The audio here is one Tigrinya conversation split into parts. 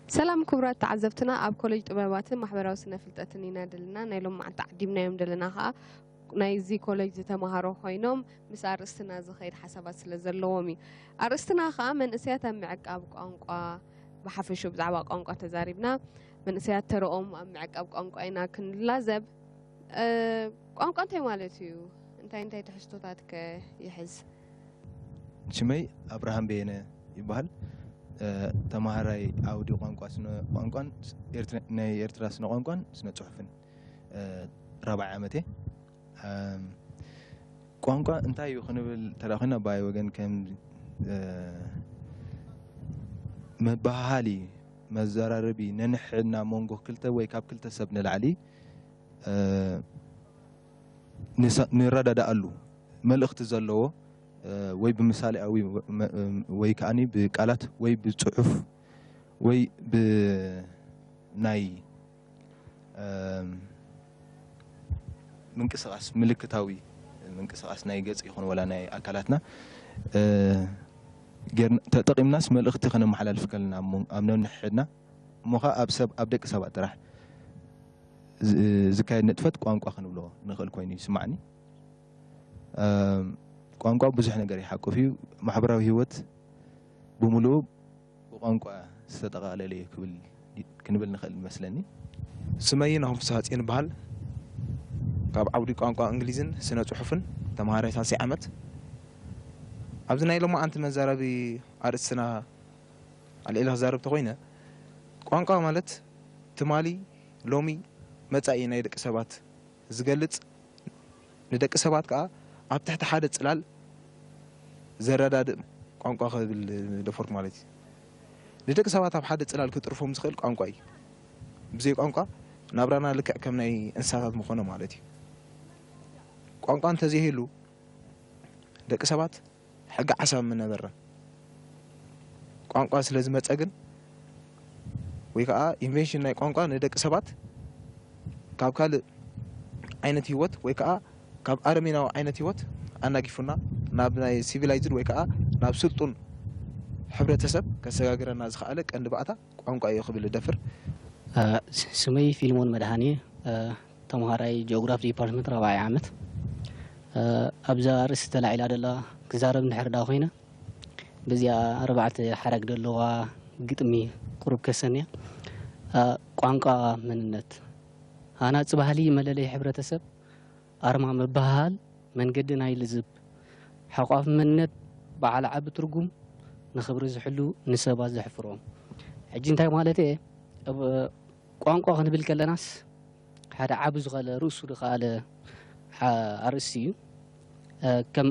سلام كبرات تعزبتنا أب كوليج طبابات محبرة وسنة فلتاتنينا دلنا نايلوم مع تعديمنا يوم دلنا ها نايزي كوليج تمهارو خوينوم مس أرستنا زخير حسابات سلزلومي أرستنا خا من أسياتا معك أب قنقا بحفشو بزعوا قنقا تزاربنا من أسيات ترقم معك أب قنقا أينا كن لازب قنقا أنت مالتيو أنت تحشتوتاتك يحز شمي أبراهام بينا يبهل تمهاري أودي قانقا سنة قانقا ناي إرترا سنة قانقا سنة صحفن رابع عامتي قانقا انتهي يخنبل تراخنا باي وجن كم مبهالي مزارربي ننحنا مونغو كلتا ويكاب كلتا سبنا العلي نردا دالو ملخت زلو وي بمثال أوي وي كأني بقالات وي بصحف وي بناي منقصاص ملكتاوي منقصاص ناي ገጽ ይኹን ወላ ናይ አካላትና ተጠቂምና መልእኽቲ ከነመሓላልፍ ከለና አምነው ንሕድና ሞኻ ኣብ ሰብ ኣብ ደቂ ሰባት ጥራሕ ዝካየድ ንጥፈት ቋንቋ ክንብሎ ንኽእል ኮይኑ ይስማዕኒ ቋንቋ ብዙሕ ነገር ይሓቁፍ እዩ ማሕበራዊ ህይወት ብሙሉእ ብቋንቋ ዝተጠቃለለ ክንብል ንኽእል ይመስለኒ ስመይ ናሆም ሰሃፅን በሃል ካብ ዓውዲ ቋንቋ እንግሊዝን ስነ ጽሑፍን ተማሃራይ 3 ዓመት ኣብዚ ናይ ሎማ ኣንቲ መዛረቢ ኣርእስትና ኣልኢለ ክዛረብ ተኮይነ ቋንቋ ማለት ትማሊ ሎሚ መጻኢ ናይ ደቂ ሰባት ዝገልጽ ንደቂ ሰባት ከዓ ኣብ ትሕቲ ሓደ ጽላል ዘረዳድእ ቋንቋ ክብል ደፈርት ማለት እዩ ንደቂ ሰባት ኣብ ሓደ ጽላል ክጥርፎም ዝኽእል ቋንቋ እዩ ብዘይ ቋንቋ ናብራና ልክዕ ከም ናይ እንስሳታት ምኾነ ማለት እዩ ቋንቋ እንተዘይህሉ ደቂ ሰባት ሕጊ ዓሳብ ምነበረ ቋንቋ ስለ ዝመፀ ግን ወይ ከዓ ኢንቨንሽን ናይ ቋንቋ ንደቂ ሰባት ካብ ካልእ ዓይነት ህይወት ወይ ከዓ ካብ ኣረሜናዊ ዓይነት ህይወት ኣናጊፉና ናብ ናይ ሲቪላይዝድ ወይ ከዓ ናብ ስልጡን ሕብረተሰብ ከሰጋግረና ዝኽኣለ ቀንዲ ባእታ ቋንቋ እዩ ክብል ደፍር ስመይ ፊልሞን መድሃኒ ተምሃራይ ጂኦግራፊ ዲፓርትመንት 4 ዓመት ኣብዛ ርእሲ ተላዒላ ደላ ክዛረብ እንድሕር ዳ ኮይነ በዚኣ 4 ሓረግ ደለዋ ግጥሚ ቁሩብ ከሰንያ ቋንቋ መንነት ሃናፂ ባህሊ መለለይ ሕብረተሰብ ኣርማ ምብሃል መንገዲ ናይ ልዝብ ሓቋፍ መንነት በዓል ዓቢ ትርጉም ንኽብሪ ዝሕሉ ንሰባት ዘሕፍሮም ሕጂ እንታይ ማለት እየ ቋንቋ ክንብል ከለናስ ሓደ ዓቢ ዝኸለ ርእሱ ዝኸኣለ ኣርእስቲ እዩ ከም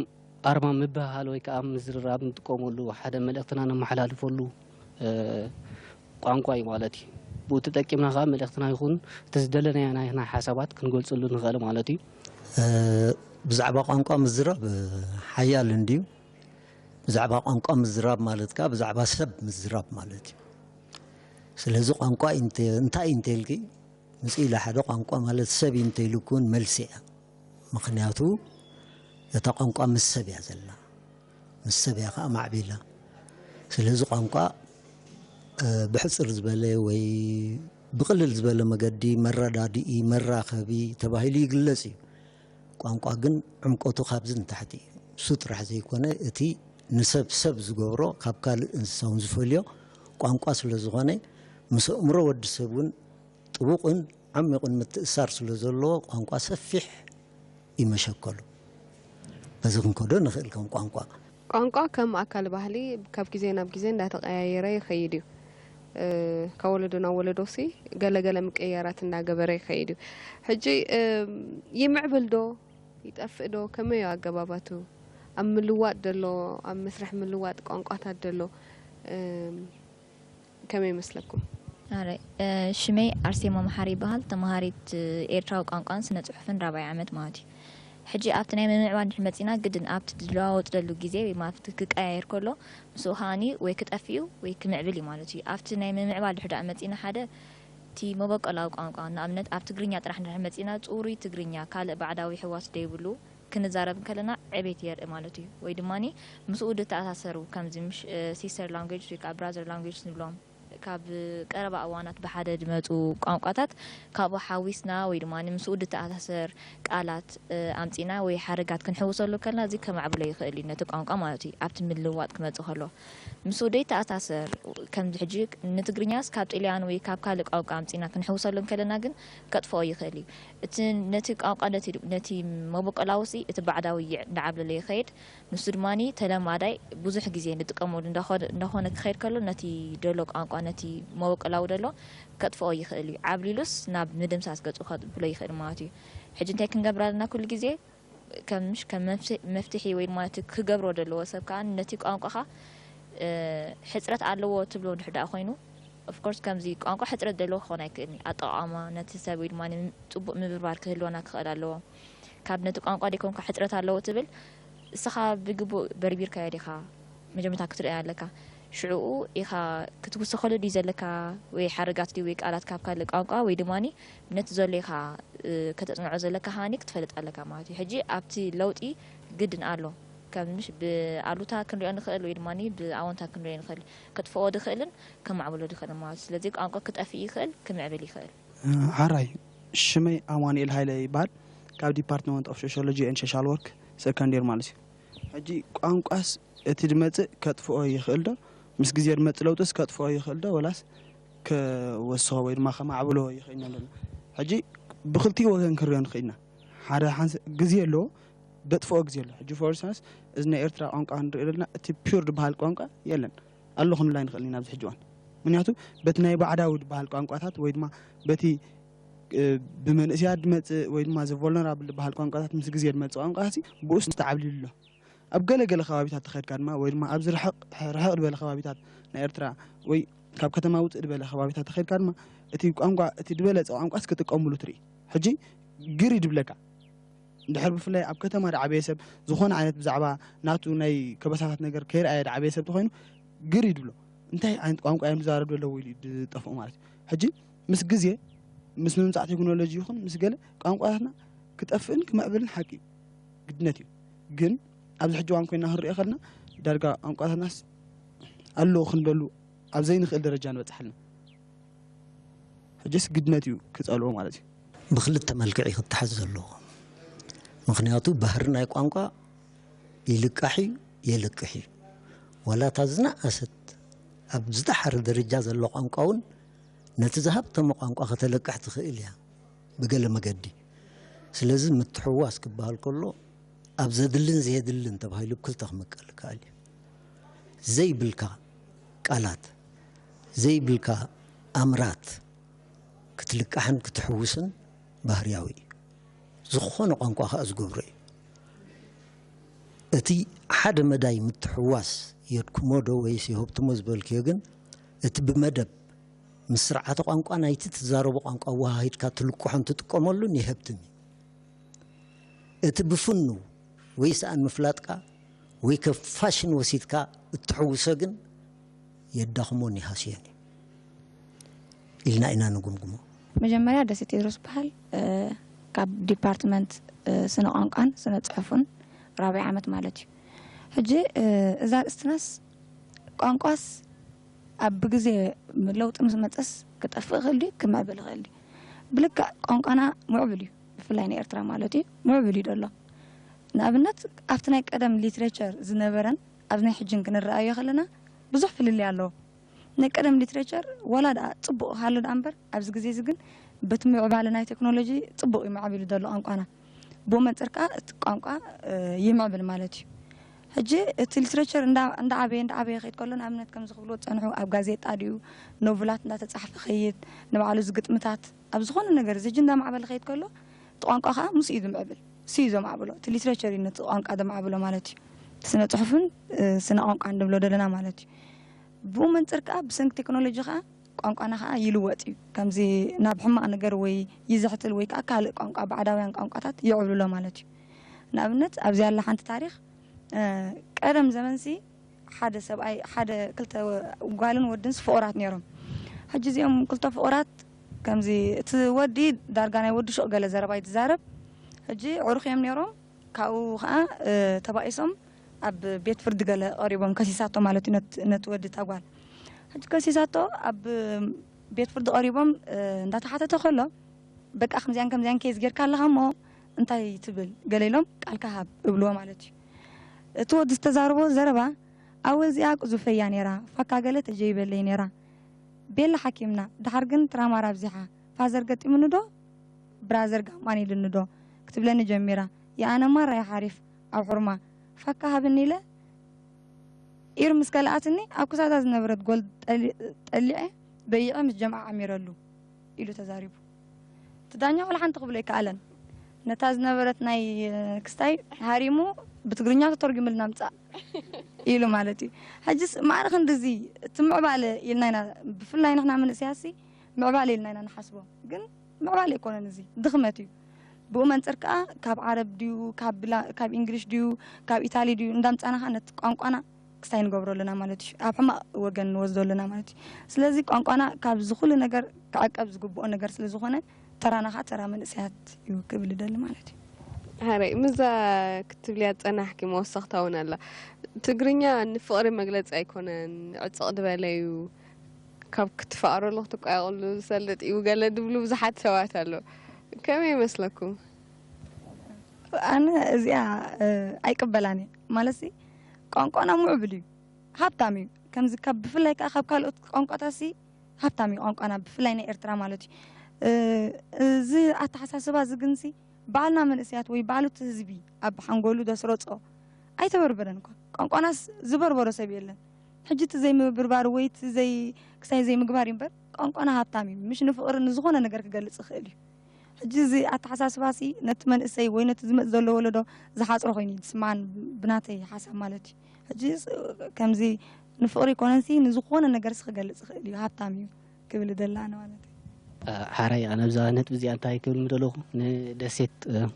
ኣርማ ምብሃል ወይ ከዓ ምዝርራብ ንጥቀመሉ ሓደ መልእኽትና ነመሓላልፈሉ ቋንቋ እዩ ማለት እዩ ብኡ ተጠቂምና ከዓ መልእኽትና ይኹን ተዝደለናያ ናይ ሓሳባት ክንገልፀሉ ንኽእል ማለት እዩ ብዛዕባ ቋንቋ ምዝራብ ሓያል እንድዩ ብዛዕባ ቋንቋ ምዝራብ ማለት ከዓ ብዛዕባ ሰብ ምዝራብ ማለት እዩ ስለዚ ቋንቋ እንታይ እንተልኪ ምፅኢላ ሓደ ቋንቋ ማለት ሰብ እንተይልኩን መልሲ እያ ምክንያቱ እታ ቋንቋ ምስ ሰብ እያ ዘላ ምስ ሰብ እያ ከዓ ማዕቢላ ስለዚ ቋንቋ ብሕፅር ዝበለ ወይ ብቕልል ዝበለ መገዲ መረዳድኢ መራኸቢ ተባሂሉ ይግለጽ እዩ ቋንቋ ግን ዕምቆቱ ካብዚ ንታሕቲ እዩ እሱ ጥራሕ ዘይኮነ እቲ ንሰብ ሰብ ዝገብሮ ካብ ካልእ እንስሳ እውን ዝፈልዮ ቋንቋ ስለ ዝኾነ ምስ ኣእምሮ ወዲ ሰብ እውን ጥቡቕን ዓሚቑን ምትእሳር ስለ ዘለዎ ቋንቋ ሰፊሕ ይመሸከሉ በዚ ክንከዶ ንኽእል ከም ቋንቋ ከም ኣካል ባህሊ ካብ ግዜ ናብ ግዜ እንዳተቀያየረ ይኸይድ እዩ ካብ ወለዶ ናብ ወለዶ ሲ ገለገለ ምቅያራት እንዳገበረ ይኸይድ እዩ ሕጂ ይምዕብል ዶ ይጠፍእ ዶ ከመይ ኣገባባቱ ኣብ ምልዋጥ ደሎ ኣብ መስርሕ ምልዋጥ ቋንቋታት ደሎ ከመይ ይመስለኩም አራይ ሽመይ አርሴማ መሐሪ ባህል ተማሃሪት ኤርትራዊ ቋንቋን ስነ ጽሑፍን 4 ዓመት ማለት እዩ ሕጂ ኣብቲ ናይ ምምዕባል መፂና ግድን ኣብቲ ድለዋወጥ ደሉ ግዜ ወይ ማፍቲ ክቀያየር ከሎ ምስኡ ሃኒ ወይ ክጠፍዩ ወይ ክምዕብል እዩ ማለት እዩ ኣብቲ ናይ ምምዕባል ድሕዳ መፂና ሓደ ቲ መበቀላዊ ቋንቋ ንኣብነት ኣብ ትግርኛ ጥራሕ ድሕር መፂና ጽሩይ ትግርኛ ካልእ ባዕዳዊ ሕዋስ ደይብሉ ክንዛረብ ከለና ዕቤት የርኢ ማለት እዩ ወይ ድማኒ ምስኡ ድተኣሳሰሩ ከምዚ ሲስተር ላንጉዌጅ ወይ ከዓ ብራዘር ላንጉዌጅ ንብሎም ካብ ቀረባ እዋናት ብሓደ ድመፁ ቋንቋታት ካብኡ ሓዊስና ወይ ድማ ንምስኡ ድተኣሳሰር ቃላት ኣምፂና ወይ ሓረጋት ክንሕውሰሉ ከለና እዚ ከማዕብሎ ይኽእል እዩ ነቲ ቋንቋ ማለት እዩ ኣብቲ ምልውዋጥ ክመፅእ ከሎ ምስኡ ደይተኣሳሰር ከምዚ ሕጂ ንትግርኛስ ካብ ጣልያን ወይ ካብ ካልእ ቋንቋ ኣምፂና ክንሕውሰሉ ከለና ግን ከጥፍኦ ይኽእል እዩ እቲ ነቲ ቋንቋ ነቲ መበቆላውሲ እቲ ባዕዳዊ እንዳዓብለለ ይኸይድ ንሱ ድማኒ ተለማዳይ ብዙሕ ግዜ ንጥቀመሉ እንዳኾነ ክኸይድ ከሎ ነቲ ደሎ ቋንቋ ነቲ መበቆላዊ ደሎ ከጥፍኦ ይኽእል እዩ ዓብሊሉስ ናብ ምድምሳስ ገፁ ከጥብሎ ይኽእል ማለት እዩ ሕጂ እንታይ ክንገብር ኣለና ኩሉ ግዜ ከም መፍትሒ ወይ ድማ ክገብሮ ዘለዎ ሰብ ከዓ ነቲ ቋንቋኻ ሕፅረት ኣለዎ ትብሎ ድሕዳእ ኮይኑ of course ከምዚ ቋንቋ ሕፅረት ዘለዎ ክኾን ኣይክእልኒ ኣጠቃቅማ ነቲ ሰብ ወይ ድማ ፅቡቅ ምብርባር ክህልወና ክኽእል ኣለዎ ካብ ነቲ ቋንቋ ደይኮንካ ሕፅረት ኣለዎ ትብል እስኻ ብግቡእ በርቢርካዮ ዲኻ መጀመርታ ክትሪኦ ኣለካ ሽዑኡ ኢኻ ክትውስኸሉ ዲ ዘለካ ወይ ሓረጋት ዲ ወይ ቃላት ካብ ካልእ ቋንቋ ወይ ድማኒ ነቲ ዘሎ ኢኻ ከተፅንዖ ዘለካ ሃኒ ክትፈልጥ ኣለካ ማለት እዩ ሕጂ ኣብቲ ለውጢ ግድን ኣሎ ከምሽ ብኣሉታ ክንሪኦ ንኽእል ወይ ድማኒ ብኣወንታ ክንሪኦ ንኽእል ከጥፍኦ ድኽእልን ከማዕብሎ ድኽእል ማለት ስለዚ ቋንቋ ክጠፍእ ይኽእል ክምዕብል ይኽእል ሓራይ ሽመይ ኣማኑኤል ሃይለ ይበሃል ካብ ዲፓርትመንት ኦፍ ሶሽዮሎጂ ኤንድ ሶሻል ወርክ ሰከንድ ይር ማለት እዩ ሕጂ ቋንቋስ እቲ ድመፅእ ከጥፍኦ ይኽእል ዶ ምስ ግዜ ድመፅእ ለውጥስ ከጥፍኦ ይኽእል ዶ ወላስ ከወስኾ ወይ ድማ ከማዕብሎ ይኽእልና ኣለና ሕጂ ብክልቲኡ ወገን ክንሪኦ ንኽእልና ሓደ ግዜ ኣለዎ ደጥፍኦ ግዜ ኣሎ ሕጂ ፎር ኢንስታንስ እዚ ናይ ኤርትራ ቋንቋ ንሪኦ ዘለና እቲ ፒውር ድበሃል ቋንቋ የለን ኣሎ ክንብላ ንኽእል ኢና ኣብዚ ሕጂ እዋን ምክንያቱ በቲ ናይ ባዕዳዊ ድበሃል ቋንቋታት ወይ ድማ በቲ ብመንእስያት ድመፅእ ወይ ድማ ዘቮልነራብል ድበሃል ቋንቋታት ምስ ግዜ ድመፅእ ቋንቋ ብኡስ ተዓብሊሉ ኣሎ ኣብ ገለገለ ከባቢታት ተኸድካ ድማ ወይ ድማ ኣብዚ ርሕቕ ድበለ ከባቢታት ናይ ኤርትራ ወይ ካብ ከተማ ውፅእ ድበለ ከባቢታት ተኸድካ ድማ እቲ ቋንቋ እቲ ድበለፀ ቋንቋስ ክጥቀምሉ ትርኢ ሕጂ ግሪ ድብለካ እንድሕር ብፍላይ ኣብ ከተማ ዓበየ ሰብ ዝኾነ ዓይነት ብዛዕባ ናቱ ናይ ከበሳታት ነገር ከይረኣየ ዓበየ ሰብ ተኮይኑ ግሪ ድብሎ እንታይ ዓይነት ቋንቋ እዮም ዝዛረቡ ዘለዉ ኢሉ ድጠፍኡ ማለት እዩ ሕጂ ምስ ግዜ ምስ ምምፃእ ቴክኖሎጂ ይኹን ምስ ገለ ቋንቋታትና ክጠፍእን ክምዕብልን ሓቂ ግድነት እዩ ግን ኣብዚ ሕጂ እዋን ኮይና ክንሪኦ ከለና ዳርጋ ቋንቋታትናስ ኣለዉ ክንደሉ ኣብ ዘይንኽእል ደረጃ ንበፅሕ ኣለና ሕጂስ ግድነት እዩ ክፀልዎ ማለት እዩ ብክልተ መልክዕ ክተሓዝ ዘለዎ ምክንያቱ ባህሪ ናይ ቋንቋ ይልቃሕ እዩ የልቅሕ እዩ ወላታ ዝነኣሰት ኣብ ዝደሓረ ደረጃ ዘሎ ቋንቋ እውን ነቲ ዝሃብተሞ ቋንቋ ከተለቅሕ ትኽእል እያ ብገለ መገዲ ስለዚ ምትሕዋስ ክበሃል ከሎ ኣብ ዘድልን ዘየድልን ተባሂሉ ብክልተ ክምቀል ይከኣል እዩ ዘይብልካ ቃላት ዘይብልካ ኣምራት ክትልቃሕን ክትሕውስን ባህርያዊ እዩ ዝኾነ ቋንቋ ከዓ ዝገብሮ እዩ እቲ ሓደ መዳይ ምትሕዋስ የድኩሞ ዶ ወይስ የህብትሞ ዝበልክዮ ግን እቲ ብመደብ ምስ ስርዓተ ቋንቋ ናይቲ ትዛረቦ ቋንቋ ዋሃይድካ ትልቁሖን ትጥቀመሉን የህብትም እቲ ብፍኑ ወይ ሰኣን ምፍላጥካ ወይ ከፋሽን ወሲድካ እትሕውሶ ግን የዳኽሞን ይሃስየን ኢልና ኢና ንጉምጉሞ መጀመርያ ደሴ ቴድሮስ በሃል ካብ ዲፓርትመንት ስነ ቋንቋን ስነ ፅሑፍን ራብዒ ዓመት ማለት እዩ ሕጂ እዛ ርእስትናስ ቋንቋስ ኣብ ግዜ ለውጢ ምስ መፀስ ክጠፍእ ይኽእል ድዩ ክምዕብል ይኽእል ድዩ ብልክዕ ቋንቋና ምዕብል እዩ ብፍላይ ናይ ኤርትራ ማለት እዩ ምዕብል እዩ ደሎ ንኣብነት ኣብቲ ናይ ቀደም ሊትሬቸር ዝነበረን ኣብ ናይ ሕጅን ክንረኣዮ ከለና ብዙሕ ፍልልይ ኣለዎ ናይ ቀደም ሊትሬቸር ዋላ ዳ ፅቡቕ ሃሎ ዳ እምበር ኣብዚ ግዜ እዚ ግን በቲ ምዕባለ ናይ ቴክኖሎጂ ፅቡቕ ይምዕብል ደሎ ቋንቋና ብኡ መንፅር ከዓ እቲ ቋንቋ ይምዕብል ማለት እዩ ሕጂ እቲ ሊትሬቸር እንዳዓበየ ከይድ ከሎ ንኣብነት ከም ዝኽብልዎ ፀንሑ ኣብ ጋዜጣ ድዩ ኖቨላት እንዳተፃሕፈ ኸይድ ንባዕሉ ዝግጥምታት ኣብ ዝኾነ ነገር እዚ ሕጂ እንዳማዕበለ ከይድ ከሎ እቲ ቋንቋ ከዓ ምስ እዩ ዝምዕብል ስዩ ዘማዕብሎ እቲ ሊትሬቸር እዩ ነቲ ቋንቋ ዘማዕብሎ ማለት እዩ ስነ ፅሑፍን ስነ ቋንቋ ንብሎ ደለና ማለት እዩ ብኡ መንፅር ከዓ ብሰንኪ ቴክኖሎጂ ከዓ ቋንቋና ከዓ ይልወጥ እዩ ከምዚ ናብ ሕማቕ ነገር ወይ ይዝሕትል ወይ ከዓ ካልእ ቋንቋ ባዕዳውያን ቋንቋታት ይዕብሉሎ ማለት እዩ ንኣብነት ኣብዚ ያለ ሓንቲ ታሪክ ቀደም ዘመንሲ ሓደ ሰብኣይ ሓደ ክልተ ጓልን ወድን ፍቑራት ነይሮም ሕጂ እዚኦም ክልተ ፍቑራት ከምዚ እቲ ወዲ ዳርጋ ናይ ወዲ ሹቕ ገለ ዘረባ ይትዛረብ ሕጂ ዕሩኽ እዮም ነይሮም ካብኡ ከዓ ተባኢሶም ኣብ ቤት ፍርዲ ገለ ቀሪቦም ከሲሳቶ ማለት እዩ ነቲ ወዲ ተጓል ሕጂ ከሲሳቶ ኣብ ቤት ፍርዲ ቀሪቦም እንዳተሓተተ ከሎ በቃ ከምዚያን ኬዝ ጌርካ ኣለኻ እሞ እንታይ ትብል ገለ ኢሎም ቃልካ ሃብ እብልዎ ማለት እዩ እቲ ወዲ ዝተዛረቦ ዘረባ ኣወል እዚኣ ቅዙፈያ ነይራ ፋካ ገለ ተጀይበለይ ነይራ ቤላ ሓኪምና ድሓር ግን ትራማራ ኣብዚሓ ፋዘር ገጢሙኒ ዶ ብራዘር ጋማን ኢልኒ ዶ ክትብለኒ ጀሚራ የኣነማ ራይ ሓሪፍ ኣብ ሕርማ ፋካ ሃብኒ ኢለ ኢር ምስ ከልኣትኒ ኣብ ክሳዳ ዝነበረት ጎል ጠሊዐ በይዐ ምስ ጀምዓ ዓሚረሉ ኢሉ ተዛሪቡ ትዳኛ ወላ ሓንቲ ክብሎ ይከኣለን ነታ ዝነበረት ናይ ክስታይ ሃሪሙ ብትግርኛ ተተርጉምልና ምጻእ ኢሉ ማለት እዩ ሕጂስ ማዕርኽ እንደዚ ትምዕባለ ኢልና ኢና ብፍላይ ንሕና መንእስያሲ ምዕባለ ኢልና ኢና ንሓስቦ ግን ምዕባለ ይኮነን እዚ ድኽመት እዩ ብኡ መንፅር ከዓ ካብ ዓረብ ድዩ ካብ እንግሊሽ ድዩ ካብ ኢታሊ ድዩ እንዳምፃናኻ ነቲ ቋንቋና ክስታይ ንገብረሉና ማለት እዩ ኣብ ሕማቕ ወገን ንወስደሉና ማለት እዩ ስለዚ ቋንቋና ካብ ዝኩሉ ነገር ክዓቀብ ዝግብኦ ነገር ስለ ዝኾነ ተራናኻ ተራ መንእስያት እዩ ክብል ደሊ ማለት እዩ هاري مزا كتب لي أنا أحكي موثقة هنا لا تقرينيا نفقر مجلس أيكونن أتصقد باليو كاب كتفقر الله تقول سلت إيو قال دبلو بزحات سوات له كم يمسلكم أنا زيا أي قبلاني مالسي قانقنا معبلي هابتامي كم زكاب بفلايك أخاب كالوت قانقتاسي هابتامي قانقنا بفلايني إرترا مالتي زي أتحساسبا زجنسي بعلنا من اسيات وي بعلو تهزبي اب حنقولو دسروصو اي تبربرن قانقناس زبربرو سبيلن حجت زي مبربار ويت زي كساي زي مغبار ينبر قانقنا هاتامي مش نفقر نزغونه ነገር كغلص خيلي حجي زي اتحساسباسي نتمن اسي وي نت زمت زلو ولدو زحاصر خويني سمان بناتي حساب مالتي حجي كمزي نفقر يكونسي نزغونه ነገር كغلص خيلي هاتامي كبل دلانا مالتي حراي أنا بزانت بزي أن تايكل مدلوخ ندسيت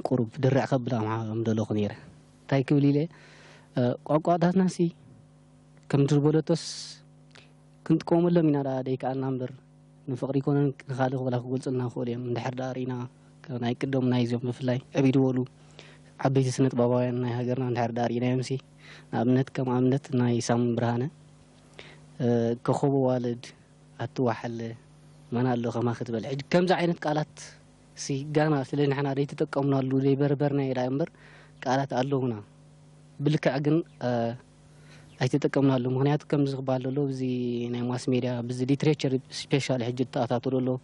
قرب درع قبل مع مدلوخ نيره تايكل لي قاقعات ناسي كم تربولتوس كنت قوم له من هذا ديك النمبر نفقري كون خالق ولا قلت لنا خولي من دحر دارينا كان يقدم نايزوم بفلاي ابي دولو عبيت سنه بابا ناي هاجرنا دحر دارينا يمسي امنت كم امنت ناي سام برهانه كخوب والد اتوحل ما نالو خما ختبل حج كم ذا عينت قالات سي غانا سلين حنا دي تتقمنا لو لي بربرنا يدا امبر قالات الله هنا بالكع جن اي تتقمنا له مغنيات كم زغبال له بزي ناي ماس ميديا بزي ليتريتشر سبيشال حج تاتاتو له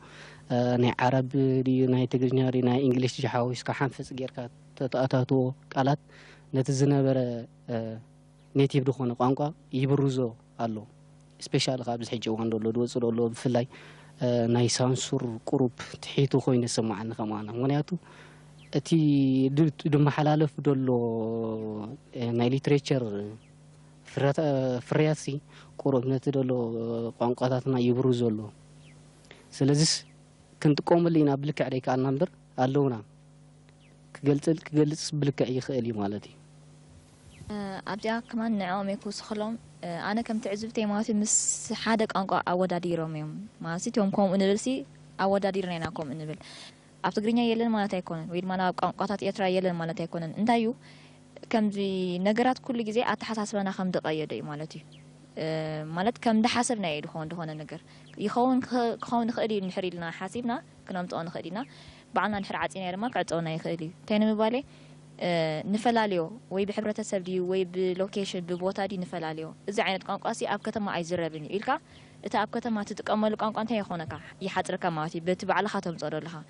ناي عرب دي ناي تجرينيا دي ناي انجليش جحاوش كحنفص غيركا تاتاتو قالات نتزنبر نيتيف دخونه قانقا يبرزو الله سبيشال قابل حج وان له دوص له بفلاي ناي سانسور قروب تحيتو خوين سمعنا كمان مغنياتو اتي دم حلالف دولو ناي ليتريتشر فرياسي قروب نت دولو قانقاتنا يبرزولو سلازس كنت قوم لينا بلك عليك على نمبر اللونا كقلص بلك يخالي مالتي ابدا كمان نعوم يكوس خلوم أنا كم تعزبتي ماتي مس حادق أنقع أوداديرهم يوم ما سيتهم كوم إنبلسي أوداديرنا كوم إنبل أفتقريني يلن ما تيكونن ويد ما أنا قطعت يترى يلن ما تيكونن أنتيو كم ذي نجارات كل جزء أتحسبنا خم دقيقة دي مالتي مالت كم ده حسبنا يدخون النجار يخون خيري نحري لنا حاسبنا كنا متقون خيرنا بعنا نحر عتينا ما كعتقونا يخيري تاني مبالي نفلاليو وي بحبرتسب دي وي بلوكيشن ببوتا دي نفلاليو اذا عينت قانقاسي اب كتما ايزربني إلكا اتا اب كتما تتقمل قانقا انت يخونكا يحطركا ماتي بتبعلها تمصدلها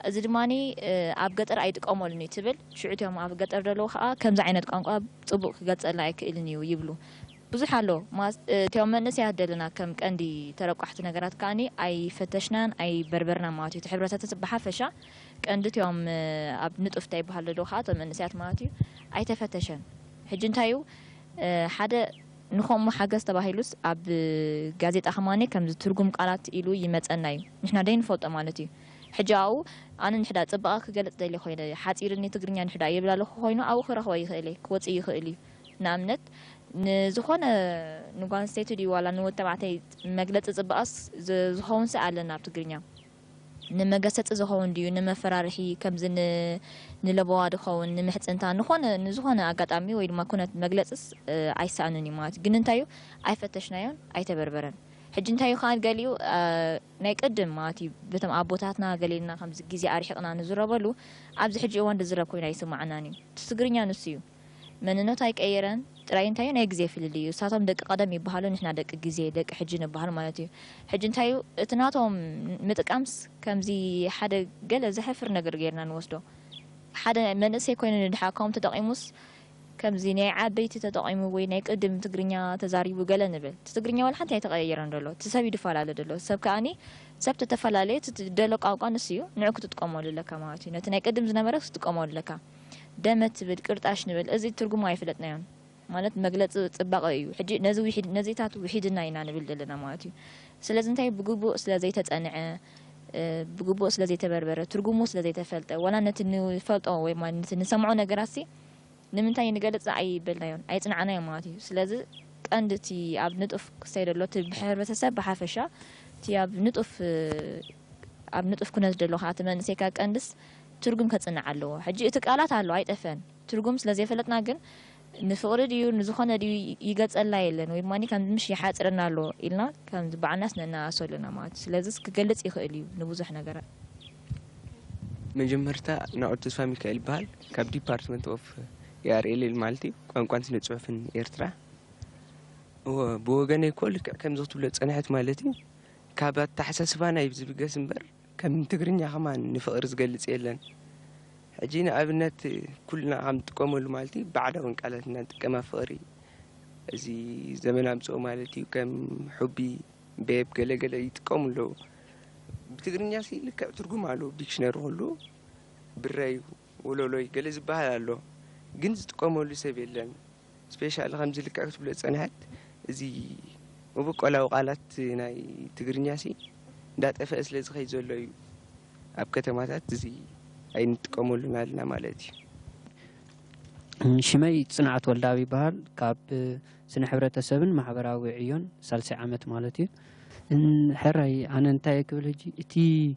اذا دماني اب قطر ايتقملني تبل شعتهم اب قطر دلو خا كمز عينت قانقا طبق غصلا يكلنيو يبلو بزح አሎ ተመነስ ያደለና ከም ቀንዲ ተረቋሕቲ ነገራት ካኒ አይ ፈተሽናን አይ በርበርና ማለት እዩ ሕብረተሰብ በሐፈሻ ቀንዲቶም ኣብ ንጥፍታይ በሃለ ዶኻ ተመነስያት ማለት እዩ አይ ተፈተሸን ሕጂ እንታዩ ሓደ ንኾም ሓገዝ ተባሂሉስ ኣብ ጋዜጣ ኸማኔ ከም ዝትርጉም ቃላት ኢሉ ይመጸናዩ ንሕና ደይ ንፈልጦ ማለት እዩ ሕጃው ኣነ ንሕዳ ጽባቐ ክገልጽ ደሊ ኮይነ ሓጺርኒ ትግርኛ ንሕዳ ይብላለ ኮይኑ ኣው ክረኽቦ ይኽእል ክወጽ ይኽእል እዩ ንኣብነት ንዝኾነ ንጓን ስቴት ዲ ዋላ ንወተባዕተይ መግለጽ ጽባቐስ ዝኸውን ሰኣለና ኣብ ትግርኛ ንመገሰጽ ዝኸውን ድዩ ንመፈራርሒ ከምዝ ንለበዋ ድኸውን ንምሕጽንታ ንዝኾነ ኣጋጣሚ ወይ ድማ ኩነት መግለጽስ ኣይሰኣንን እዩ ማለት ግን እንታዩ ኣይፈተሽናዮን ኣይተበርበረን حج انتي خان قاليو نايك قدم ماتي بتم أبوتاتنا قالينا خمس جزء أريحنا نزربلو أبز حج وان دزرب كوينا يسمع عناني تستقرني نسيو من إنه تايك أيران تراين تايو نايك زي في اللي ساتهم دك قدم يبهالو نحنا دك جزء دك حجنا بهالو مالتي حج انتيو تناتهم متك أمس كم زي حدا قال زحفر نقر غيرنا نوصله حدا من نسي كوينا ندحاكم تدقيموس كم زيني عبيتي تدقيمو وينك قدم تقرنيا تزاريبو قال نبل تقرنيا ولا حتى يتغيرن دلو تسابي دفال دلو سب كاني سب تتفلالي تدلق او قانسيو نعكو تتقموا لك ماتي نتناي قدم زنبرس تتقموا لك دمت بالقرطاش نبل ازي ترجم ما يفلطنا ማለት መግለጽ ጽባቀ እዩ ሕጂ ነዚ ውሒድ ነዚታት ውሒድና ኢና ንብል ዘለና ማለት እዩ ስለዚ እንታይ ብግቡእ ስለዘይ ተጸንዐ ብግቡእ ስለዘይ ተበርበረ ትርጉሙ ስለዘይ ተፈልጠ ወላ ነቲ ንፈልጦ ወይ ማለት ንሰምዖ ነገራሲ ንምንታይ ንገልጽ ኣይበልናዮን ኣይጽንዓናዮ ማለት እዩ ስለዚ ቀንድቲ ኣብ ንጡፍ ክሰይደሎ ብሕብረተሰብ ብሓፈሻ እቲ ኣብ ንጡፍ ኩነት ደሎ ኻት መንሴካ ቀንድስ ትርጉም ከጽንዕ ኣለዎ ሕጂ እቲ ቃላት ኣሎ ኣይጠፈን ትርጉም ስለዘይ ፈለጥና ግን نفقر ديو نزخنا ديو يجتزلا يلن ويماني كان مش يحاصرنا له إلنا كان بعنا سننا أصلنا مات لازم كجلس يخليه نبوزح نجرا من جمهرتا نقعد تفهمي كالبال كاب ديبارتمنت اوف ياريل المالتي كان سنتشوفن إيرترا وبوجاني كل كم زوجته لتصنعت مالتي كابات تحسس فانا يبز بجسمبر كم تقرني كمان نفقر زجلس يلن أجينا أبنات كلنا عم تقوموا مالتي بعدهم قالتنا كما فقري زي زمان عم تسوق مالتي وكم حبي بيب قال يتقوموا له بتقرني سي لك ترجم على ديكشنري هلو بالراي ولو لو قال زبها له جنز تقوموا له سبيلن سبيشال خمس لك اكتب له صنعت زي وبقى لو قالت ناي تقرني سي دات افس لزخ يزلو اب كتماتات زي أين تقوموا لنا مالتي شمي صنعت ولداوي بحال كاب سنة حبرتسبن محبراوي عيون سالسي عامت مالتي حراي أنا انتاي كبلجي تي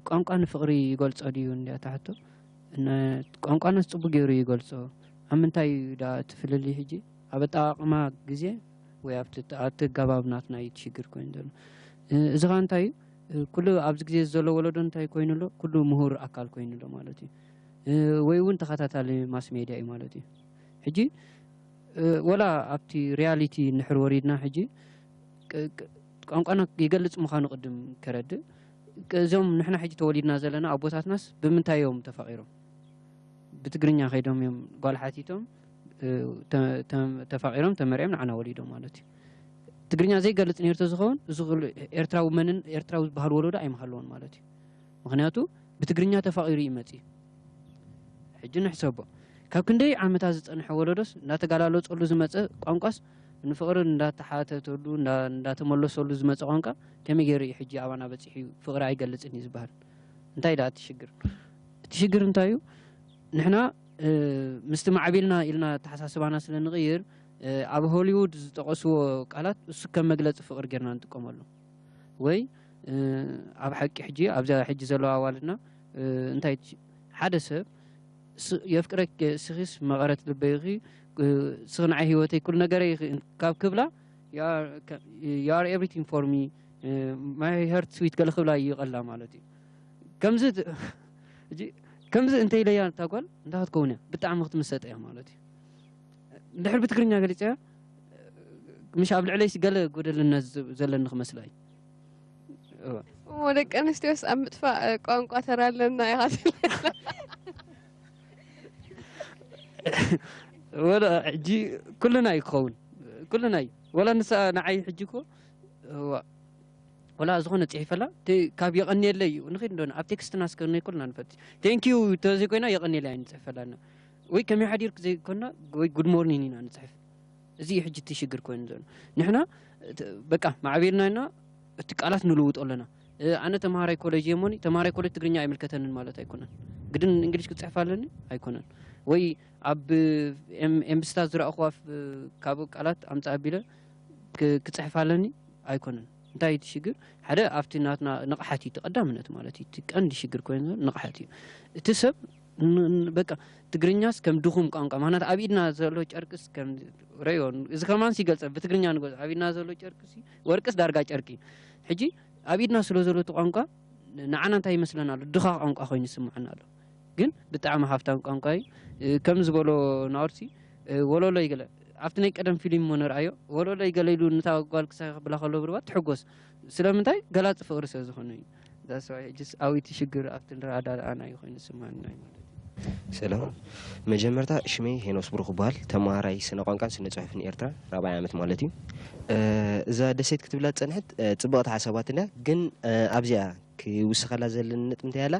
قانقان فقري يقولص أديو ندي تحتو إن قانقان صبو غيرو يقولصو أم انتاي دا تفللي هجي أبتا ما غزي ويابت أتغابابناتنا يتشيغر كوين دل إذا انتاي كله أبز غزي زلو ولدون انتاي كوينلو كله مهور أكال كوينلو مالتي ويون تخاتاتالي ماس ميديا مالتي حجي ولا أبتي رياليتي نحر وريدنا حجي قانقانا يقلص مخانو قدم كرد زوم نحنا حجي توليدنا زلنا أبوتات ناس بمنتاي يوم تفاقيرو بتقرنيا خيدهم يوم قال حاتيتهم تفاقيرهم تمريم عنا وليدهم مالتي تقرنيا زي قالت نيرتو زخون زغل إرتراو منن إرتراو بحال ولودا أي مخلون مالتي مخنياتو بتقرنيا تفاقيري إمتي حجي نحسبه كاب كندي عامتا زصنح ولودس ناتقالالو صلو زمص قانقاس نفقر ناتحاتتلو ناتملسلو زمص قانقا كمي غير حجي ابانا بصحي فقر ايغلصني زبال انتاي دا تشجر انتايو نحنا مستمع عبيلنا إلنا تحساسبانا سلنغير اب هوليوود زتقسو قالات اس كمغلص فقر غيرنا نتقملو وي اب حق حجي ابزا حجي زلو اوالنا انتاي حدث يفكرك سخيس مغارة البيغي صنع هيوتي كل نجاري كاب كبلا you are everything for me my heart sweet قال خبلا يقلا مالتي كمز انت ليا تقول انت هتكونه بتاع مخت مسطيا مالتي دحر بتكرنيا قليصيا مش قبل عليس قال قدل الناس زلن خمسلاي ولك انستيوس ام تفا قانقا ترالنا يا هاتي ولا جي كلنا يخون كلنا ولا نسا نعي حجيكو ولا زغونه صحيفلا تي كاب يقني لي نخيد دون اب تكست ناس كنا كلنا نفتي ثانك يو تزي كنا يقني لي نصحفلنا وي كم يحدير زي كنا وي جود مورنينغ نينا نصحف زي حجي تشجر كوين زون نحنا بقى مع بيرنا تقالات نلوط لنا انا تمهاري كوليج يموني تمهاري كوليج تغرينيا يملكتن مالت ايكونن قدن انجليش كتصحفالني ايكونن وي اب امبستا زرا اخواف كابو قالات امصا بيله كتصحفالني ايكونن انتاي تشجر حدا افتيناتنا نقحاتي تقدامنت مالتي تقند شجر كوين نقحاتي تسب በቃ ትግርኛስ ከም ድኹም ቋንቋ ማለት አብኢድና ዘሎ ጨርቅስ ከም ረዮን እዚ ከማን ሲገልጽ በትግርኛ ንገጽ አብኢድና ዘሎ ጨርቅስ ወርቅስ ዳርጋ ጨርቂ ሕጂ አብኢድና ስለ ዘሎ ቋንቋ ንዓና እንታይ ይመስለናል ድኻ ቋንቋ ኮይኑ ይስምዓና ኣሎ ግን ብጣዕሚ ሃፍታም ቋንቋ ከም ዝበሎ ናውርሲ ወሎሎ ይገለ ኣብቲ ናይ ቀደም ፊልም ሞነርአዮ ወሎሎ ይገለይሉ ንታጓል ክሳይ ብላ ከሎ ብርባት ትሕጎስ ስለምንታይ ገላጽ ፍቅሪ ስለ ዝኾነ እዩ that's why just አዊቲ ሽግር ኣብቲ ንራዳር አና ይኾን ይስምዓና ማለት ሰላም መጀመርታ ሽመይ ሄኖስ ብሩክ ይባሃል ተማሃራይ ስነ ቋንቋን ስነ ጽሑፍን ኤርትራ 4ይ ዓመት ማለት እዩ እዛ ደሴት ክትብላ ጸንሕት ጽቡቕቲ ሓሳባትና ግን ኣብዚያ ክውስኸላ ዘለና ነጥብ እንታይ ያላ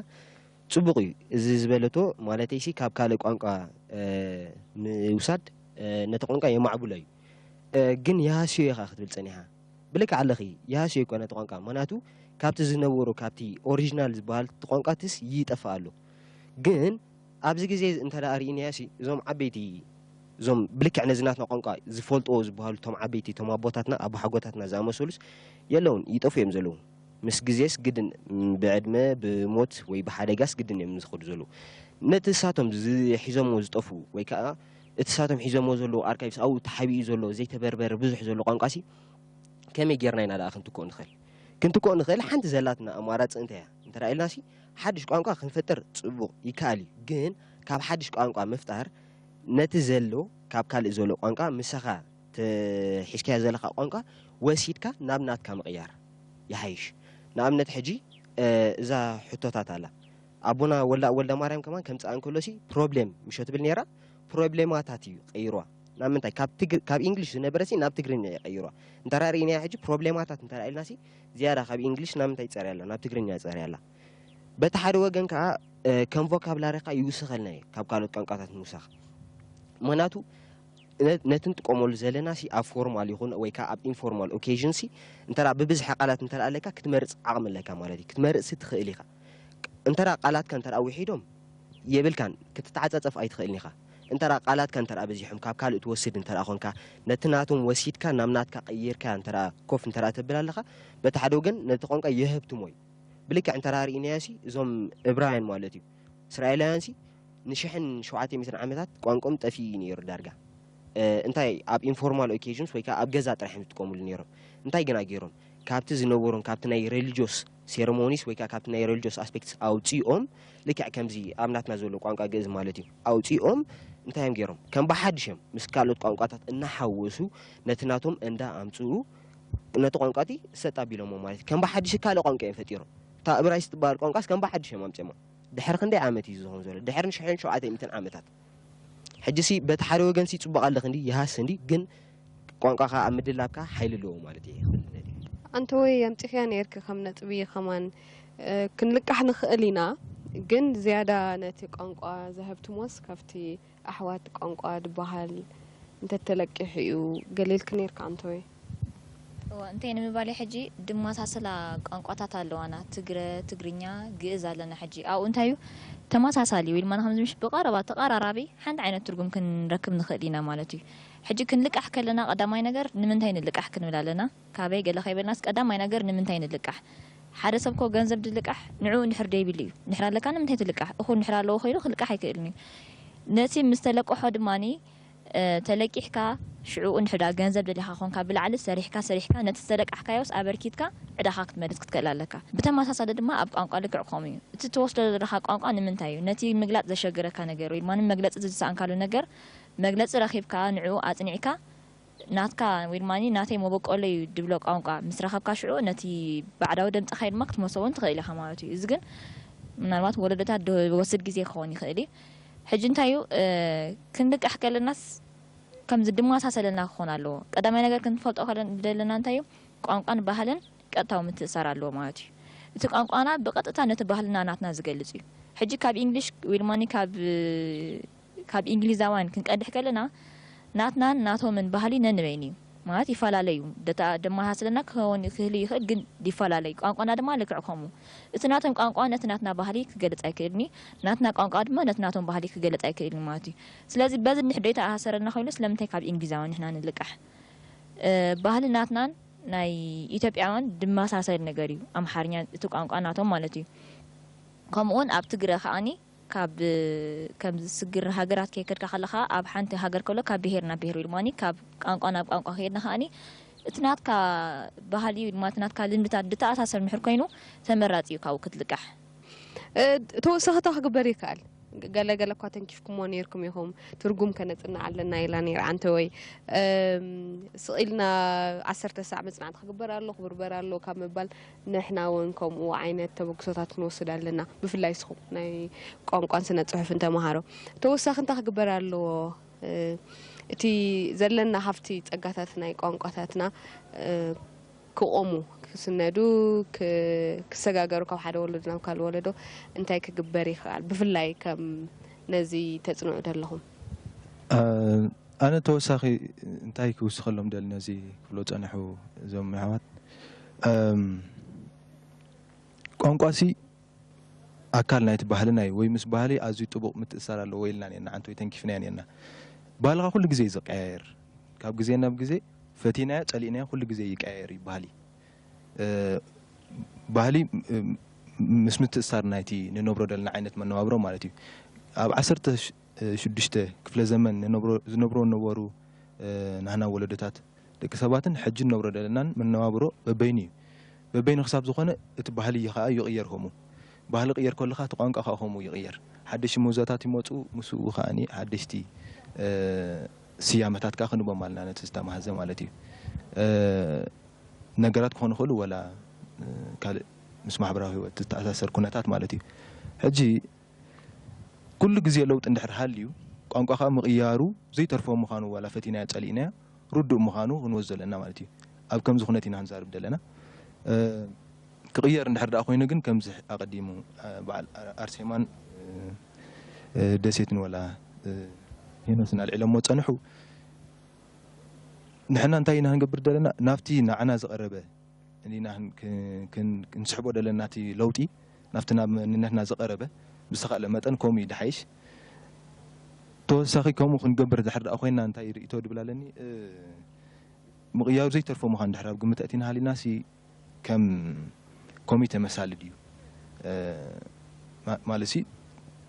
ጽቡቕ እዩ እዚ ዝበለቶ ማለት እሲ ካብ ካልእ ቋንቋ ምውሳድ ነቲ ቋንቋ የማዕቡላ እዩ ግን ያሃስዮ ኢኻ ክትብል ጸኒሓ ብልክ ኣለኺ ያሃስዮ ይኮነ ነቲ ቋንቋ ምክንያቱ ካብቲ ዝነበሩ ካብቲ ኦሪጂናል ዝበሃል ቋንቋትስ ይጠፋ ኣሎ ግን ኣብዚ ግዜ እንተዳ ርኢናያሲ እዞም ዓበይቲ እዞም ብልክዕ ነዝናትና ቋንቋ ዝፈልጥዎ ዝበሃሉ ቶም ዓበይቲ ቶም ኣቦታትና ኣብ ሓጎታትና ዝኣመሰሉስ የለውን ይጠፉ እዮም ዘለዉ ምስ ግዜስ ግድን ብዕድመ ብሞት ወይ ብሓደጋስ ግድን እዮም ዝኸዱ ዘለዉ ነቲ ሳቶም ሒዞምዎ ዝጠፉ ወይ ከዓ እቲ ሳቶም ሒዞምዎ ዘለዉ ኣርካይቭስ ኣብኡ ተሓቢኡ ዘሎ ዘይተበርበረ ብዙሕ ዘሎ ቋንቋሲ ከመይ ጌርና ኢና ደኣ ክንትኮ ንኽእል ሓንቲ ዘላትና ኣማራፂ እንታይ እያ እንተራእልናሲ ሓድሽ ቋንቋ ክንፈጥር ጽቡቕ ይከኣል እዩ ግን ካብ ሓድሽ ቋንቋ ምፍጣር ነቲ ዘሎ ካብ ካልእ ዘሎ ቋንቋ ምሳኻ ተሒዝካዮ ዘለኻ ቋንቋ ወሲድካ ናብ ናትካ ምቕያር ይሓይሽ ንኣብነት ሕጂ እዛ ሕቶታት ኣላ ኣቦና ወልደ ማርያም ከማን ከምፅኣ እንከሎሲ ፕሮብሌም ምሾ ትብል ነይራ ፕሮብሌማታት እዩ ቀይርዋ ናብ ምንታይ ካብ እንግሊሽ ዝነበረሲ ናብ ትግርኛ ይቀይርዋ እንተራሪእና ሕጂ ፕሮብሌማታት እንተራኢልናሲ ዝያዳ ካብ እንግሊሽ ናብ ምንታይ ይጸርያላ ናብ ትግርኛ ይጸርያላ በቲ ሓደ ወገን ከዓ ከም ቮካብላሪካ ይውስኸልና ካብ ካልኦት ቋንቋታት ምውሳኽ ምክንያቱ ነቲ ንጥቀመሉ ዘለናሲ ኣብ ፎርማል ይኹን ወይ ከዓ ኣብ ኢንፎርማል ኦኬዥንሲ እንተራ ብብዝሒ ቃላት እንተራ ኣለካ ክትመርጽ ዓቕሚ ኣለካ ማለት እዩ ክትመርጽ ትኽእል ኢኻ እንተራ ቃላትካ እንተራ ውሒዶም የብልካን ክትተዓጻጸፍ ኣይትኽእልን ኢኻ እንተራ ቃላትካ እንተራ በዚሖም ካብ ካልእ ትወስድ እንተራ ኾንካ ነቲ ናቶም ወሲድካ ናብ ናትካ ቀይርካ እንተራ ኮፍ እንተራ ትብል ኣለኻ በቲ ሓደ ወገን ነቲ ቋንቋ የህብትሞ እዩ ብልክዕ እንተራ ርኢናያሲ እዞም ዕብራውያን ማለት እዩ እስራኤላውያንሲ ን1700 ዓመታት ቋንቋም ጠፊኡ ነይሩ ዳርጋ እንታይ ኣብ ኢንፎርማል ኦኬዥንስ ወይ ከዓ ኣብ ገዛ ጥራሕ ዝጥቀሙሉ ነይሮም እንታይ ግና ገይሮም ካብቲ ዝነበሮም ካብቲ ናይ ሬሊጂዮስ ሴሬሞኒስ ወይ ከዓ ካብቲ ናይ ሬሊጂዮስ ኣስፔክትስ ኣውፂኦም ልክዕ ከምዚ ኣብ ናትና ዘሎ ቋንቋ ግእዝ ማለት እዩ ኣውፂኦም እንታይ እዮም ገይሮም ከም ብሓድሽ እዮም ምስ ካልኦት ቋንቋታት እናሓወሱ ነቲ ናቶም እንዳ ኣምፅኡ ነቲ ቋንቋቲ ሰጣቢሎሞ ማለት እዩ ከም ብሓድሽ ካልእ ቋንቋ እዮም ፈጢሮም እታ ዕብራይስ ትበሃል ቋንቋስ ከም ብሓድሽ እዮም ኣምፅሞ ድሕሪ ክንደይ ዓመት እዩ ዝኸውን ዘሎ ድሕሪ 1700 ዓመታት ሕጂሲ በቲ ሓደ ወገንሲ ጽቡቕ ኣለኽ እንዲ ይሃስ እንዲ ግን ቋንቋኻ ኣብ ምድላብካ ሓይሊ ኣለዎ ማለት እዩ አንተ ወይ ኣምፂኽያ ነርክ ከም ነጥቢ ከማን ክንልቃሕ ንኽእል ኢና ግን ዝያዳ ነቲ ቋንቋ ዘህብትሞስ ካብቲ ኣሕዋት ቋንቋ ድበሃል እንተተለቅሕ እዩ ገሊልክ ነርካ አንተ ወይ እንታይ ንምባል ሕጂ ድማሳሰላ ቋንቋታት ኣለዋና ትግርኛ ግእዝ ኣለና ሕጂ ኣብኡ እንታይ እዩ ተመሳሳሊ ወይ ድማ ከም ዝምሽ ብቀረባ ተቀራራቢ ሓንቲ ዓይነት ትርጉም ክንረክብ ንኽእል ኢና ማለት እዩ ሕጂ ክንልቃሕ ከለና ቀዳማይ ነገር ንምንታይ ንልቃሕ ክንብል ኣለና ካበይ ገለ ኸይበልናስ ቀዳማይ ነገር ንምንታይ ንልቃሕ ሓደ ሰብ ኮ ገንዘብ ድልቃሕ ንዑ ንሕር ደይብል እዩ ንሕር ኣለካ ንምንታይ ትልቃሕ እኹል ንሕር ኣለዎ ኸይሉ ክልቃሕ ኣይክእልን እዩ ነቲ ምስ ተለቅሖ ድማኒ ተለቂሕካ ሽዑኡ ንሕዳ ገንዘብ ደሊኻ ኾንካ ብላዕሊ ሰሪሕካ ነቲ ተለቃሕካዮስ ኣበርኪትካ ዕዳኻ ክትመልስ ክትክእል ኣለካ ብተመሳሳሊ ድማ ኣብ ቋንቋ ልክዕ ከምኡ እዩ እቲ ትወስዶ ዘለኻ ቋንቋ ንምንታይ እዩ ነቲ ምግላጽ ዘሸገረካ ነገር ወይ ድማ መግለጽ ዝሰኣንካሉ ነገር መግለጽ ረኺብካ ንዑ ኣጽኒዕካ ናትካ ወይ ድማ ናተይ መበቆለ እዩ ድብሎ ቋንቋ ምስ ረኸብካ ሽዑ ነቲ ባዕዳዊ ደምፅኻ ድማ ክትመሰውን ትኽእል ኢኻ ማለት እዩ እዚ ግን ምናልባት ወለዶታት ወስድ ግዜ ክኸውን ይኽእል እዩ ሕጂ እንታይ እዩ ክንልቃሕ ከለናስ ከምዚ ድማሳሰለና ክኾን ኣለዎ ቀዳማይ ነገር ክንፈልጦ ዘለና እንታይ እዩ ቋንቋን ባህልን ቀጥታዊ ምትእስሳር ኣለዎ ማለት እዩ እቲ ቋንቋና ብቐጥታ ነቲ ባህልና ናትና ዝገልጽ እዩ ሕጂ ካብ እንግሊሽ ወይ ድማ ካብ እንግሊዛውያን ክንቀድሕ ከለና ናትናን ናቶምን ባህሊ ነንበይን እዩ ማለት ይፈላለዩ ደማሳሰለና ክኸውን ክህሊ ይኽእል ግን ይፈላለዩ ቋንቋና ድማ ልክዕ ከምኡ እቲ ናቶም ቋንቋ ነቲ ናትና ባህሊ ክገልጽ ኣይክእልኒ ናትና ቋንቋ ድማ ነቲ ናቶም ባህሊ ክገልጽ ኣይክእልኒ ማለት እዩ ስለዚ በዚ ንሕደይ ተኣሰረና ኮይኑ ስለምንታይ ካብ እንግሊዛውያን ንሕና ንልቃሕ ባህሊ ናትናን ናይ ኢትዮጵያውያን ድመሳሰል ነገር እዩ ኣምሓርኛ እቲ ቋንቋ ናቶም ማለት እዩ ከምኡውን ኣብ ትግረ ከዓኒ كاب سجر هاجرات كيكركا خلخا أب حنت هاجر كله كبهيرنا بهير الماني كاب قانقنا بقانق خيرنا خاني اتنات كا بهالي ما اتنات كالين بتاع أساس المحر كينو تمرات يكاو كتلقح توسخته خبري قال قال كواتن كيفكم ونيركم يهم ترجم كانت إن علنا إلى نير عن توي سئلنا 10 ساعة مثلا خبر الله خبر الله كم بال نحنا وينكم وعينات تبكسات نوصل لنا بفلا يسخو ناي قان سنة صحف انت مهارو توسخ انت خبر الله تي زلنا حفتي تقاتاتنا قانقاتاتنا كأمو كسندو كسجاجرو كم حدا ولدنا وكال ولدو انتي كجبري خال بفلاي كم نزي تتصنع دلهم أنا توساخي انتي كوسخلهم دل نزي فلوت أنا حو زوم معوات قانقاسي أكلنا يتبهلنا ويمس بهالي أزوي طبق متأثر على ويلنا يعني عنتو يتنكفنا يعني بالغ كل جزء زقير كاب جزينا بجزء فتينا تلينا كل جزء يقير بهالي بهالي مش متأثر نايتي ننبرو دلنا عينت من نوابرو مالتي أب 10 شدشته كفل زمن ننبرو نورو نحنا ولدتات لك سباتن حج نورو دلنا من نوابرو ببين خصاب زخانة تبهالي يخا يغيرهمو بهالي غير كل خا تقانق أخاهمو يغير حدش موزاتات يموتو مسو خاني حدشتي سيامتات كأخنو بمالنا نتستام هذا مالتي نجارات كون خلو ولا كال مش محبراه تتأثر كوناتات مالتي هجي كل جزء لو تندحر حاليو قانق أخا مغيارو زي ترفو مخانو ولا فتينا تسألينا ردوا مخانو ونوزل لنا مالتي أب كم زخنتنا هنزار بدلنا كغير ندحر أخوينا جن كم زح أقدمه بعد أرسمان دسيتن ولا هنا سنا العلم وتصنحوا نحنا انتينا هنقبر دلنا نافتي نعنا زقربه اللي نحن كنسحبوا دلنا ناتي لوتي نافتنا نحنا زقربه بسخاء لمتن كومي دحيش توساخي كومو خنقبر دحر أخوينا انتي رئيتو دبلالني مغياو زي ترفو مخان دحر قمت أتينا هالي ناسي كم كومي تمثال ديو مالسي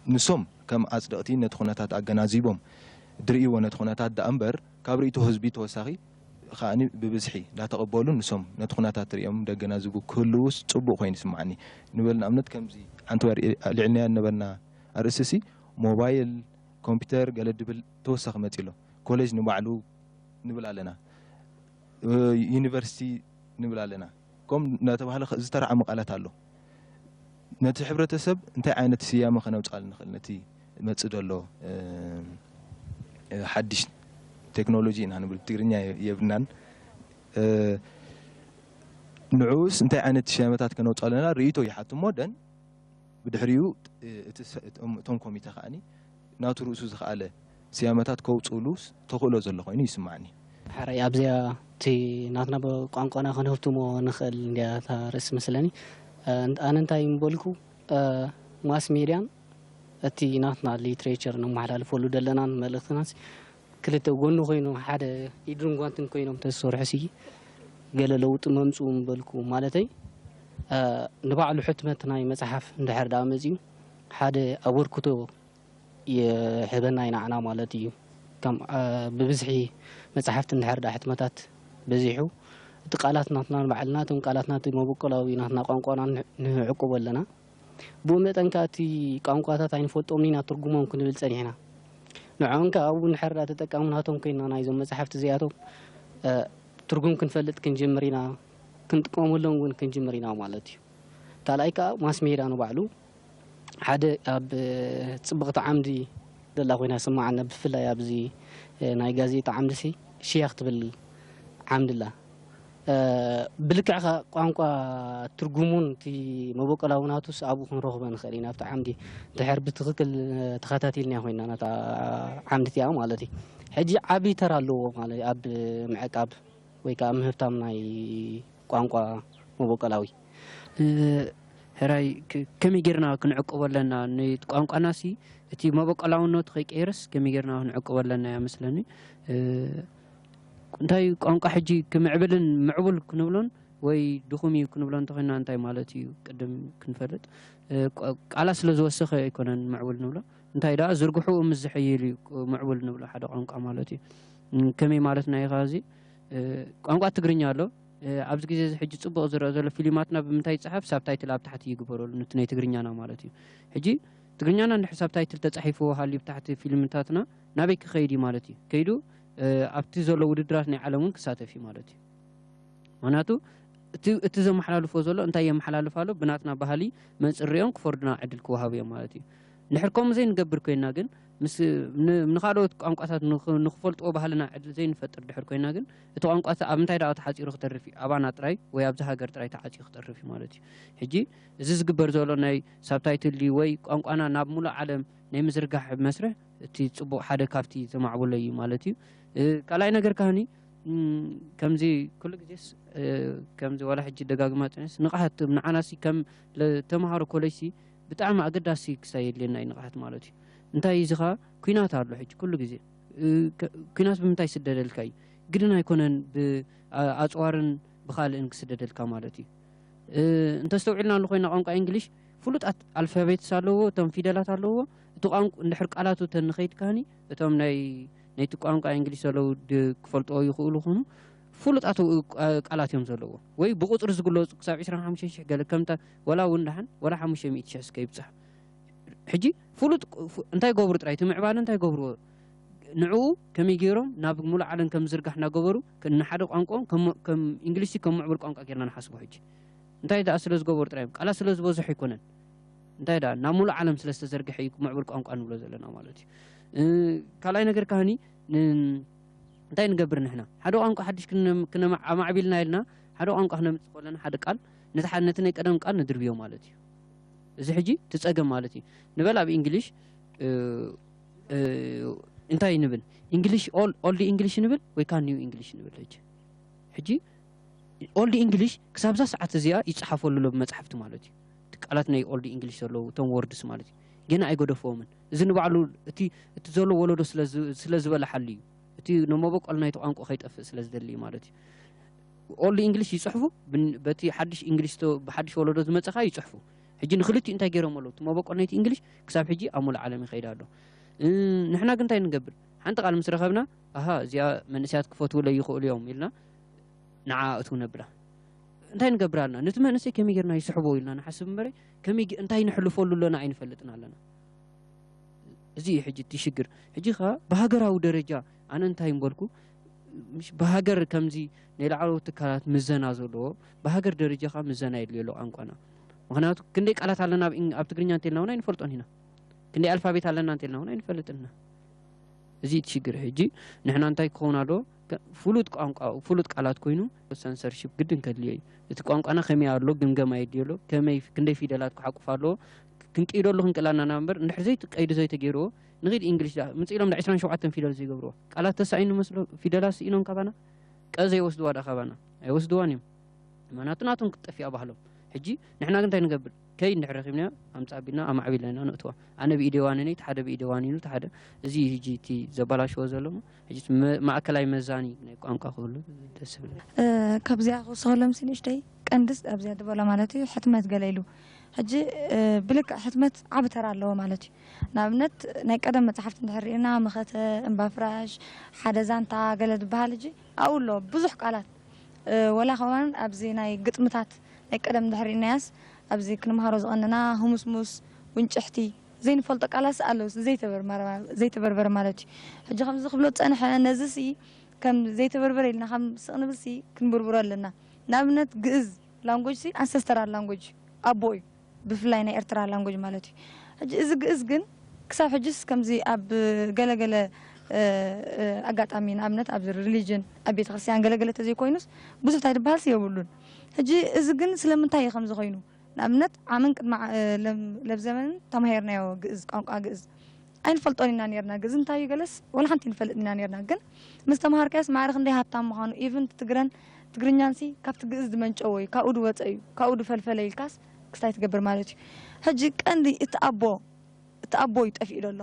نسوم كم أصدقتي نتخوناتات أجنازيبهم دري ونتخوناتات دأمبر كابريتو هزبي توساخي خاني ببزحي لا تقبلون نسوم نتخوناتات ريم دجنازيبو كلوس صبو خوين سمعني نبلنا أمنت كم زي أنتوا العناية نبلنا أرسسي موبايل كمبيوتر قال دبل توسخ متيلو كوليج نبعلو نبل لنا يونيفرسيتي نبل لنا كم نتبهلا زترع مقالات له نتي حبرتسب انت عينت سيامه خنوصال نخل نتي مصدلو حدش تكنولوجي نحن بالتغرينيا يبنان نعوس انت عينت سيامات كنوصالنا ريتو يحاتو مودن بدحريو توم كوميتا خاني ناتو رؤسو زخاله سيامات كوصولوس تخلو زلو خويني يسمعني حري ابزيا تي ناتنا بقانقنا خنفتمو نخل نديا تارس مثلني أنا أنتي مبولكو ماس ميديان أتي ناتنا ليتريتشر نمحل الفولو دلنا ملختناس كلته قلنا خينو حدا يدرون قانتن كينهم تسور حسي قال لو تممسو مبولكو مالتي نبع له حتمتنا مصحف ندحر دامزيو حدا أوركتو يحبنا ينعنا مالتي كم ببزحي مصحفت ندحر دا حتمتات بزيحو تقالاتنا بعلناتهم قالاتنا مبوكلاوي نحنا قانقنا نعقب لنا بومتن كاتي قانقاتات عين فوتومنينا ترجمهم كن بالصنيحنا نعونك او نحرا تتقامناتهم كينا نايزو مصحفت زياتهم ترجم كنفلت كنجمرينا كنتقوملهم ون كنجمرينا مالتي تالايكا ماس ميدانو بعلو حدا اب صبغت عمدي دلا خوينا سمعنا بفلا يابزي ناي غازيتا عمدسي شيخ تبل عمد الله بلكع قانقا ترجمون تي مبوقلاوناتوس ابو خنرخبن خلينا في عمدي دحر بتخكل تخاتاتيلنا خوينا نتا عمدتي مالتي حجي عبي ترالو مالتي اب معقاب ويكا مهفتام ناي قانقا مبوقلاوي هراي كمي غيرنا كنعقب لنا ني قانقانا سي تي مبوقلاونات خيقيرس كمي غيرنا نعقب لنا مثلني انتي قانقا حجي كمعبلن معبل كنبلون ወይ ድኹም እዩ ክንብሎ እንተኾይና እንታይ ማለት እዩ ቅድም ክንፈልጥ ቃላት ስለ ዝወሰኸ ኣይኮነን ምዕቡል ንብሎ እንታይ ዳ ዝርግሑ ምዝሕይል እዩ ምዕቡል ንብሎ ሓደ ቋንቋ ማለት እዩ ከመይ ማለት ናይ ኻዚ ቋንቋ ትግርኛ ኣሎ ኣብዚ ግዜ ሕጂ ጽቡቕ ዝረአ ዘሎ ፊልማትና ብምንታይ ይጽሓፍ ሳብታይትል ኣብ ታሕቲ ይግበረሉ ነቲ ናይ ትግርኛና ማለት እዩ ሕጂ ትግርኛና እንድሕር ሳብታይትል ተጻሒፉ ሃልዩ ብታሕቲ ፊልምታትና ናበይ ክኸይድ ማለት እዩ ከይዱ ኣብቲ ዘሎ ውድድራት ናይ ዓለም እውን ክሳተፍ እዩ ማለት እዩ ምክንያቱ እቲ ዘመሓላልፎ ዘሎ እንታይ የመሓላልፍ ኣሎ ብናትና ባህሊ መፅርዮም ክፈርዱና ዕድል ክወሃብ እዮም ማለት እዩ ንድሕር ከምኡ ዘይንገብር ኮይና ግን ምስ ንኻልኦት ቋንቋታት ንኽፈልጥዎ ባህልና ዕድል ዘይንፈጥር ድሕር ኮይና ግን እቲ ቋንቋ ኣብ እንታይ ዳኣ ተሓፂሩ ክተርፍ እዩ ኣባና ጥራይ ወይ ኣብዚ ሃገር ጥራይ ተሓፂሩ ክተርፍ እዩ ማለት እዩ ሕጂ እዚ ዝግበር ዘሎ ናይ ሳብታይትል ወይ ቋንቋና ናብ ሙሉእ ዓለም ናይ ምዝርጋሕ መስርሕ እቲ ጽቡቕ ሓደ ካብቲ ዘማዕብሎ እዩ ማለት እዩ ካልኣይ ነገር ካህኒ ከምዚ ኩሉ ግዜስ ከምዚ ወላ ሕጂ ደጋግማ ጥንስ ንቕሓት ንዓናሲ ከም ተምሃሮ ኮሌጅ ብጣዕሚ ኣገዳሲ ክሳየድልየና እዩ ንቕሓት ማለት እዩ እንታይ እዚ ኸ ኩናት ኣሎ ሕጂ ኩሉ ግዜ ኩናት ብምንታይ ስደደልካ እዩ ግድን ኣይኮነን ብኣፅዋርን ብኻልእን ክስደደልካ ማለት እዩ እንተስተውዒልና ኣሎ ኮይና ቋንቋ እንግሊሽ ፍሉጣት ኣልፋቤትስ ኣለዎ እቶም ፊደላት ኣለዎ እቲ ቋንቋ እንድሕር ቃላቱ ተንኸይድ ካህኒ እቶም ናይቲ ቋንቋ እንግሊሽ ዘለዉ ክፈልጥዎ ይኽእሉ ኾኑ ፍሉጣት ቃላት እዮም ዘለዎ ወይ ብቁፅሪ ዝግለፁ ክሳብ 25000 ገለ ከምታ ወላ እውን ድሓን ወላ 500,000 እስከ ይብፅሕ ሕጂ ፍሉጥ እንታይ ገብሩ ጥራይ እቲ ምዕባለ እንታይ ገብርዎ ንዕኡ ከመይ ገይሮም ናብ ሙሉእ ዓለም ከም ዝርጋሕ እናገበሩ ንሓደ ቋንቋኦም ከም እንግሊሽ ከም ምዕቡል ቋንቋ ጌርና ንሓስቦ ሕጂ እንታይ ዳ ስለ ዝገበሩ ጥራይ ቃላት ስለ ዝበዝሑ ኣይኮነን እንታይ ዳ ናብ ሙሉእ ዓለም ስለ ዝተዘርግሐ እዩ ምዕቡል ቋንቋ ንብሎ ዘለና ማለት እዩ ካልኣይ ነገር ካህኒ እንታይ ንገብር ንሕና ሓደ ቋንቋ ሓድሽ ክነማዕቢልና ኢልና ሓደ ቋንቋ ክነምፅእ ከለና ሓደ ቃል ነቲ ናይ ቀደም ቃል ንድርብዮ ማለት እዩ እዚ ሕጂ ትጸገም ማለት እዩ ንበል ኣብ እንግሊሽ እንታይ ንብል እንግሊሽ ኦልዲ እንግሊሽ ንብል ወይ ካ ኒው እንግሊሽ ንብል ሕጂ ኦልዲ እንግሊሽ ክሳብ ዛ ሰዓት እዚኣ ይጽሓፈሉ ሎ ብመጽሓፍቲ ማለት እዩ እቲ ቃላት ናይ ኦልዲ እንግሊሽ ዘለዉ እቶም ወርድስ ማለት እዩ ገና ኣይገደፈዎምን እዚ ንባዕሉ እቲ ዘሎ ወለዶ ስለ ዝበላሓሉ እዩ እቲ ንመበቆል ናይቲ ቋንቋ ከይጠፍእ ስለ ዝደሊ ማለት እዩ ኦልዲ እንግሊሽ ይጽሕፉ በቲ ሓድሽ እንግሊሽ ብሓድሽ ወለዶ ዝመጽኻ ይጽሕፉ ሕጂ ንኽልቲኡ እንታይ ገይሮም ኣለዉ እቲ መበቆል ናይቲ እንግሊሽ ክሳብ ሕጂ ኣብ ሙሉእ ዓለም ይኸይድ ኣሎ ንሕና ግን እንታይ ንገብር ሓንቲ ቃል ምስ ረኸብና ኣሃ እዚኣ መንእስያት ክፈትውለ ይኽእሉ እዮም ኢልና ንዓ እትው ነብላ እንታይ ንገብር ኣለና ነቲ መንእሰይ ከመይ ጌርና ይስሕቦ ኢልና ንሓስብ እምበረ ከመይ እንታይ ንሕልፈሉ ኣለና ኣይንፈልጥን ኣለና እዚ ሕጂ እቲ ሽግር ሕጂ ኸ ብሃገራዊ ደረጃ ኣነ እንታይ እምበልኩ ብሃገር ከምዚ ናይ ላዕለዎት ትካላት ምዘና ዘለዎ ብሃገር ደረጃ ኸ ምዘና የድልዮ ኣሎ ቋንቋና ምክንያቱ ክንደይ ቃላት ኣለና ኣብ ትግርኛ እንተልና እውን ኣይንፈልጦን ኢና ክንደይ ኣልፋቤት ኣለና እንተልና እውን ኣይንፈልጥን ኢና እዚ እቲ ሽግር ሕጂ ንሕና እንታይ ክኸውን ኣለዎ ፍሉጥ ቋንቋ ፍሉጥ ቃላት ኮይኑ ሰንሰርሺፕ ግድን ከድልዮ እዩ እቲ ቋንቋና ከመይ ኣሎ ግምገማ የድልዮ ኣሎ ከመይ ክንደይ ፊደላት ክሓቁፍ ኣለዎ ክንቀይደሉ ክንቅላና ናምበር እንድሕር ዘይተቀይዱ ዘይተገይርዎ ንኺድ እንግሊሽ ምፅእ ኢሎም 27 ፊደል ዘይገብርዎ ቃላት ተሳኢኑ መስሎ ፊደላት ስኢኖም ካባና ዘይወስድዋ ዳ ካባና ኣይወስድዋን እዮም ምክንያቱ ናቶም ክጠፊኣ ባህሎም ሕጂ ንሕና ግን እንታይ ንገብር ከይ እንድሕር ረኺብና ኣምፃቢልና ኣማዕቢልና ንእትዋ ኣነ ብኢደዋኒ ነይ ተሓደ ብኢደዋኒ ኢሉ ተሓደ እዚ ሕጂ እቲ ዘበላሽዎ ዘሎ ሕጂ ማእከላይ መዛኒ ናይ ቋንቋ ክህሉ ደስ ይብል ካብዚኣ ክውስኸሎም ንእሽተይ ቀንድስ ኣብዚኣ ድበሎ ማለት እዩ ሕትመት ገለ ኢሉ ሕጂ ብልክዕ ሕትመት ዓብ ተራ ኣለዎ ማለት እዩ ንኣብነት ናይ ቀደም መፅሓፍቲ እንድሕር ሪእና መኸተ እምባ ፍራሽ ሓደ ዛንታ ገለ ዝበሃል ሕጂ ኣብኡ ኣሎ ብዙሕ ቃላት ወላ ኸዋን ኣብዚ ናይ ግጥምታት ናይ ቀደም እንድሕር ሪእናያስ ኣብዚ ክንምሃሮ ዝቐንና ህሙስሙስ ውንጭሕቲ ዘይንፈልጦ ቃላት ኣለዉ ዘይተበርበረ ማለት እዩ ሕጂ ከምዚ ክብሎ ፀንሐ ነዚ ሲ ከም ዘይተበርበረ ኢልና ከም ስቕ ንብል ሲ ክንብርብሮ ኣለና ንኣብነት ግእዝ ላንጎጅ ሲ ኣንሰስተራል ላንጎጅ ኣቦ እዩ ብፍላይ ናይ ኤርትራ ላንጎጅ ማለት እዩ ሕጂ እዚ ግእዝ ግን ክሳብ ሕጂስ ከምዚ ኣብ ገለገለ ኣጋጣሚ ንኣብነት ኣብ ሪሊጅን ኣብ ቤተ ክርስቲያን ገለገለ ተዘይኮይኑስ ብዙሕ እንታይ ድበሃልሲ የብሉን ሕጂ እዚ ግን ስለምንታይ እዩ ከምዚ ኮይኑ ንኣብነት ዓመን ቅድማ ለብ ዘመን ተማሂርናዮ ግእዝ ቋንቋ ግእዝ ኣይንፈልጦን ኢና ነርና ግእዝ እንታይ እዩ ገለስ ወላ ሓንቲ ንፈልጥ ኢና ነርና ግን ምስ ተማሃርካያስ ማዕርኽ እንደይ ሃብታም ምዃኑ ኢቨን ትግርኛንሲ ካብቲ ግእዝ ዝመንጨዎ እዩ ካብኡ ድወፀ እዩ ካብኡ ድፈልፈለ ኢልካስ ክስታይ ትገብር ማለት እዩ ሕጂ ቀንዲ እቲ ኣቦ ይጠፊኡ ዘሎ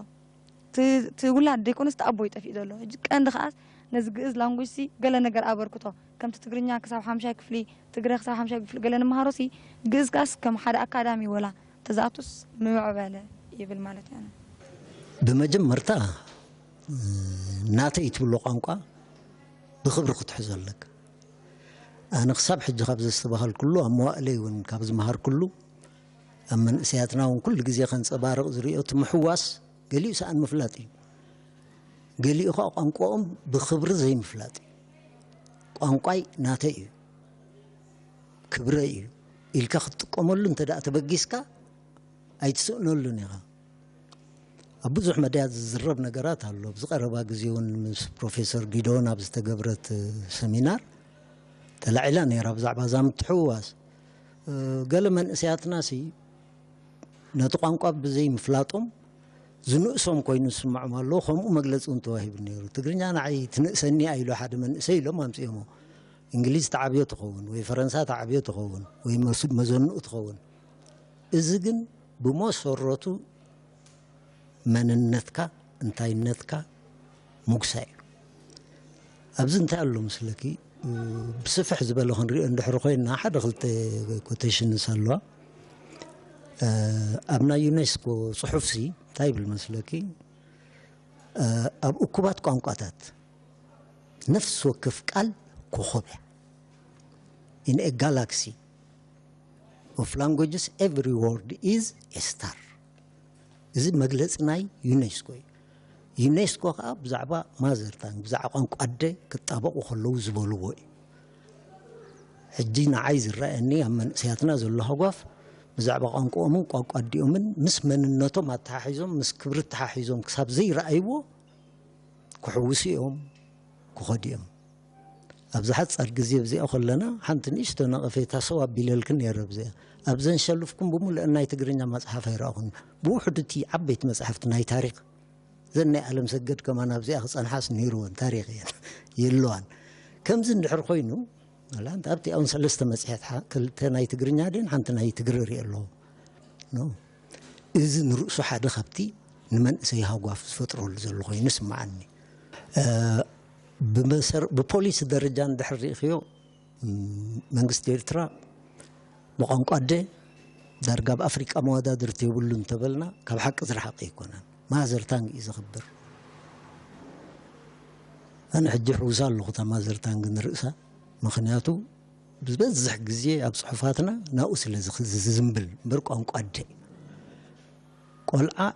እቲ ውላድ ደይኮነስ እቲ ኣቦ ይጠፊኡ ዘሎ ሕጂ ቀንዲ ከዓ نزجز لانجوسي قال نجار أبركته كم تتقرنيا كسب حمشة كفلي تقرأ كسب حمشة كفلي قال نمهارسي جز كاس كم حدا أكاديمي ولا تزاتوس ممعبالة يبل مالتي أنا بمجمرتا ناتي يتبلو قانقا بخبر قد حزن لك أنا خصاب حج خبز استباهل كله أما لي ون كابز مهار كله أما سياتنا ون كل جزية خنص بارق زريقة محواس قالي سأن مفلاتي قالي أخو قانقاهم بخبر زي مفلاتي قانقاي ناتي كبري إلكا خطقوم لن تدا تبقيسكا أي تسؤنوا لنها أبو زحمة دياد الزرب نقرات هلو بزقربا قزيون بروفيسور جيدونا بستقبرت سمينار تلعلان يرى بزعبا زام تحواس قال من اسيات ناسي نطقان قاب بزي مفلاطهم زنقسهم كوينو سمع مالو خمو مجلس انتو واهب النيرو تقرنيا انا عي تنقسني ايلو حد من اسيلو ما امسيهمو انجليز تعبيو تخون وي فرنسا تعبيو تخون وي مزنقو تخون ازقن بمو سرطو مننتكا انتاينتكا مقساي ابز انت قالو مسلكي بصفح زبالو خنري اندحر خوينا حد خلت كوتيشن سالوا ابنا يونسكو صحف سي طيب المسلكي اب اكبات قانقاتات نفس وكف قال كوخبه in a galaxy of languages every word is a star إذا مجلسنا يونسكو خاب زعبا ما زرتان بزعبا قانق أدى كتابة وخلو زبالوه حجينا عايز الرأيني أما سياتنا زلوا هقف بزعبا قانق أمون قانق أدى أمن مس من النتو ما تحاحيزهم مس كبرت تحاحيزهم كساب زي رأيوه كحوسيهم كخديهم أبزحت صار جزية بزي أخل لنا حنتنيش تناقفيتها صواب بلالكن يا رب زي أبزن شلفكم بمول أناي تقرينا مصحف يراهن بوحدتي عبيت مصحفت ناي تاريخ زني ألم سجد كمان أبزي أخص أنحاس نيرون تاريخيا يلوان كم زن حرقينو لا أنت أبتي أون سلست مصحف كل تناي تقرينا دين حنت ناي تقرر يلو نو إذن رؤسو حد خبتي نمن سيها وقف فترة لزلوخي نسمع عني ببوليس درجان دحري خيو منغست إيرترا بقانق أدى درجة بأفريقيا مواد درتي ولون تبلنا كبحق زرحق يكون ما زرتان إذا خبر أنا حجي حوزال لغة ما زرتان نرأسها مخنياتو بزح جزية بصحفاتنا ناقص لزنبل برقانق أدى قلعة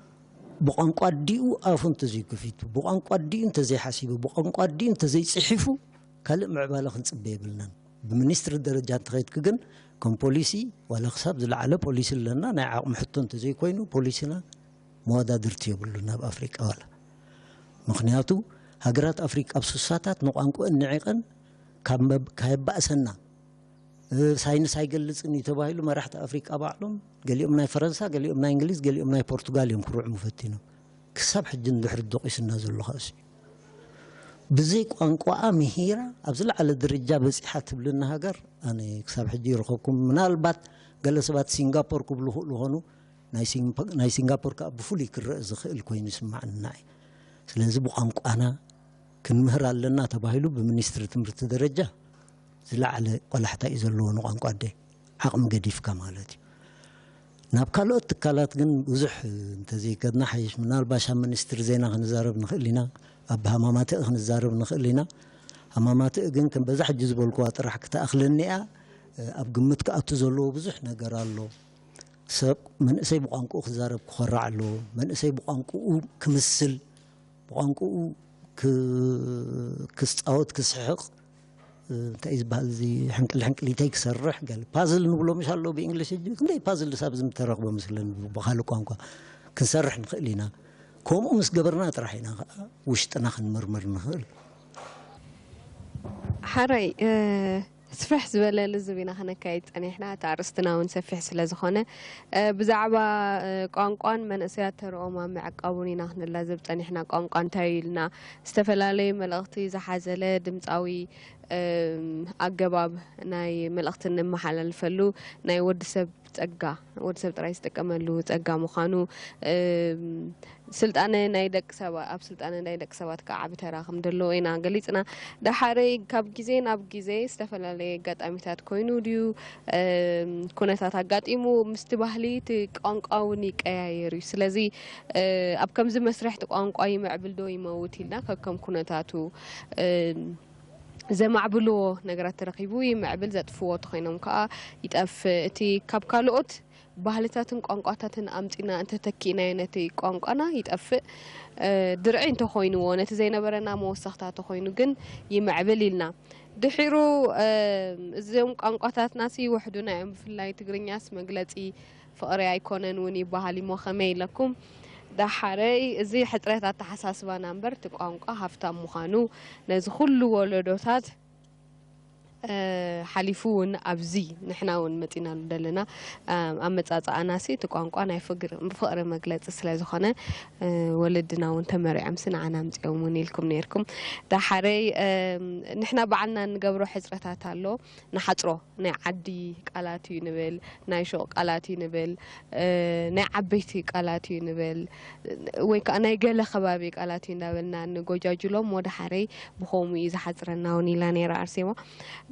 بقانق أديو أفهم تزي كفيتو بقانق أدي أنت زي حسيبه بقانق أدي أنت زي صحيفه كلام معبالة خنص بيبلنا بمنستر الدرجات تغيت كجن كم بوليسي ولا خساب زل على بوليس لنا نعم محطون تزي كوينو بوليسنا مواد درتي بلنا بأفريقيا ولا مخنياتو هجرات أفريقيا بسوساتات نقانقو النعيقن كاب بأسنا ساينس هيجلس إني تباهيلو ما رحت أفريقيا بعلم قال لي أمناي فرنسا قال لي أمناي إنجليز قال لي أمناي برتغال يوم كروع مفتينه كسب حجن دحر الدقيس النازل الله خاسي بزيك أنقوا مهيرة أبزل على الدرجة بس حاتب لنا هجر أنا كسب حجي رخوكم من البات قال سبات سنغافور قبله لهونو ناي سنغافور كأبفولي كرز الكوين يسمع الناي سلزم أنقوا أنا كن مهر لنا تباهيلو بمنستر تمرت درجة زل على ولا حتى إذا لونه أنقوا ده حق مجديف كمالتي نابكالوت كالات جن وزح تزي كدنا حيش من الباشا منستر زينا خنزارب نخلينا أبها ما خنزارب نخلينا أما ما تأجن كم بزح جزب القوات راح كتأخلني أبقمت كأتزلو بزح نجرالو سب من أسي بقانكو خزارب خرع له من أسي بقانكو كمسل بقانكو كستأوت كسحق تايز بازي حنك اللي تيك سرح قال بازل نقولوا مش هالو بإنجليش يجي كندي بازل لساب زم ترغبه مثلا بخالو قانكو كنسرح نخلينا كوم أمس قبرنا ترحينا وشتنا خنمرمر نخل حري سفح زبالة لزبينا خنا كايت أنا إحنا تعرستنا ونسفح سلازخانة بزعبة قانقان من أسيات روما مع قابونينا خنا لازم تاني إحنا قانقان تايلنا استفلالي ملغتي زحزلة دمتاوي ኣገባብ ናይ መልእኽቲ እንመሓላልፈሉ ናይ ወዲሰብ ፀጋ ወዲሰብ ጥራይ ዝጥቀመሉ ፀጋ ምዃኑ ስልጣነ ናይ ደቂ ሰባት ኣብ ስልጣነ ናይ ደቂ ሰባት ከዓ ዓቢ ተራ ከም ዘለዎ ኢና ገሊፅና ዳሓረይ ካብ ግዜ ናብ ግዜ ዝተፈላለየ ኣጋጣሚታት ኮይኑ ድዩ ኩነታት ኣጋጢሙ ምስቲ ባህሊ እቲ ቋንቋ እውን ይቀያየር እዩ ስለዚ ኣብ ከምዚ መስርሕ እቲ ቋንቋ ይምዕብል ዶ ይመውት ኢልና ከከም ኩነታቱ ዘማዕብልዎ ነገራት ተረኺቡ ይምዕብል ዘጥፍዎ ተኾይኖም ከዓ ይጠፍእ እቲ ካብ ካልኦት ባህልታትን ቋንቋታትን ኣምፂና እንተተኪእናዮ ነቲ ቋንቋና ይጠፍእ ድርዒ እንተኾይንዎ ነቲ ዘይነበረና መወሰኽታ ተኾይኑ ግን ይምዕብል ኢልና ድሒሩ እዞም ቋንቋታትናሲ ውሕዱና እዮም ብፍላይ ትግርኛስ መግለፂ ፍቕሪ ኣይኮነን እውን ይበሃል እሞ ከመይ ኢለኩም ዳሓረይ እዚ ሕፅረት ኣተሓሳስባና እምበር እቲ ቋንቋ ሃፍታም ምዃኑ ነዚ ኩሉ ወለዶታት ሓሊፉ እውን ኣብዚ ንሕና እውን መፂናሉ ዘለና ኣብ መፃፃእናሲ እቲ ቋንቋ ናይ ፍቕሪ መግለፂ ስለ ዝኾነ ወለድና እውን ተመሪዖም ስንዓና ኣምፂኦም እውን ኢልኩም ነርኩም ዳሓረይ ንሕና ባዕልና ንገብሮ ሕፅረታት ኣሎ ንሓፅሮ ናይ ዓዲ ቃላት እዩ ንብል ናይ ሾቕ ቃላት እዩ ንብል ናይ ዓበይቲ ቃላት እዩ ንብል ወይ ከዓ ናይ ገለ ከባቢ ቃላት እዩ እንዳበልና ንጎጃጅሎም ወዳሓረይ ብኸምኡ እዩ ዝሓፅረና እውን ኢላ ነይራ ኣርሴማ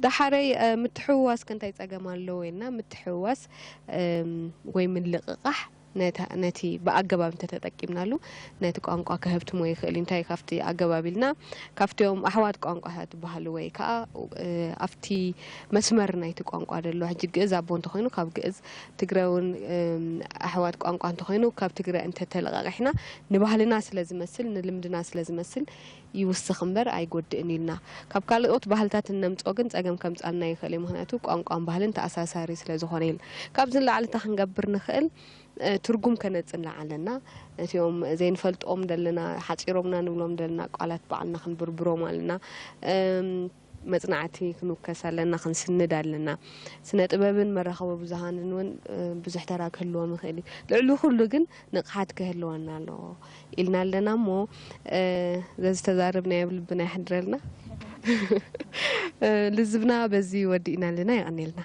ዳሓረይ ምትሕውዋስ ከንታይ ፀገም ኣለዎ ኢልና ምትሕውዋስ ወይ ምልቕቓሕ ነቲ ብኣገባብ እንተተጠቂምናሉ ነቲ ቋንቋ ከህብትሞ ይኽእል እንታይ ካብቲ ኣገባብ ኢልና ካብቲኦም ኣሕዋት ቋንቋታት ዝበሃሉ ወይ ከዓ ኣብቲ መስመር ናይቲ ቋንቋ ደሎ ሕጂ ግእዝ ኣቦ እንተኾይኑ ካብ ግእዝ ትግረ እውን ኣሕዋት ቋንቋ እንተኾይኑ ካብ ትግረ እንተተለቃቂሕና ንባህልና ስለ ዝመስል ንልምድና ስለ ዝመስል ይውስኽ እምበር ኣይጎድእን ኢልና ካብ ካልኦት ባህልታት እነምፅኦ ግን ፀገም ከምፃልና ይኽእል እዩ ምክንያቱ ቋንቋን ባህልን ተኣሳሳሪ ስለ ዝኾነ ኢልና ካብዚ ንላዕሊ እንታ ክንገብር ንኽእል ትርጉም ከነፅንላ ኣለና እቲኦም ዘይንፈልጦም ደለና ሓፂሮምና ንብሎም ደለና ቃላት ባዕልና ክንብርብሮም ኣለና መፅናዕቲ ክንውከስ ኣለና ክንስንድ ኣለና ስነ ጥበብን መራኸቢ ብዙሃንን እውን ብዙሕ ተራ ክህልዎም ይኽእል እዩ ልዕሊ ኩሉ ግን ንቕሓት ክህልወና ኣለዎ ኢልና ኣለና እሞ ዘዝተዛርብና የብ ልብና ይሕድረልና ልዝብና በዚ ወዲእና ኣለና ይቐኒልና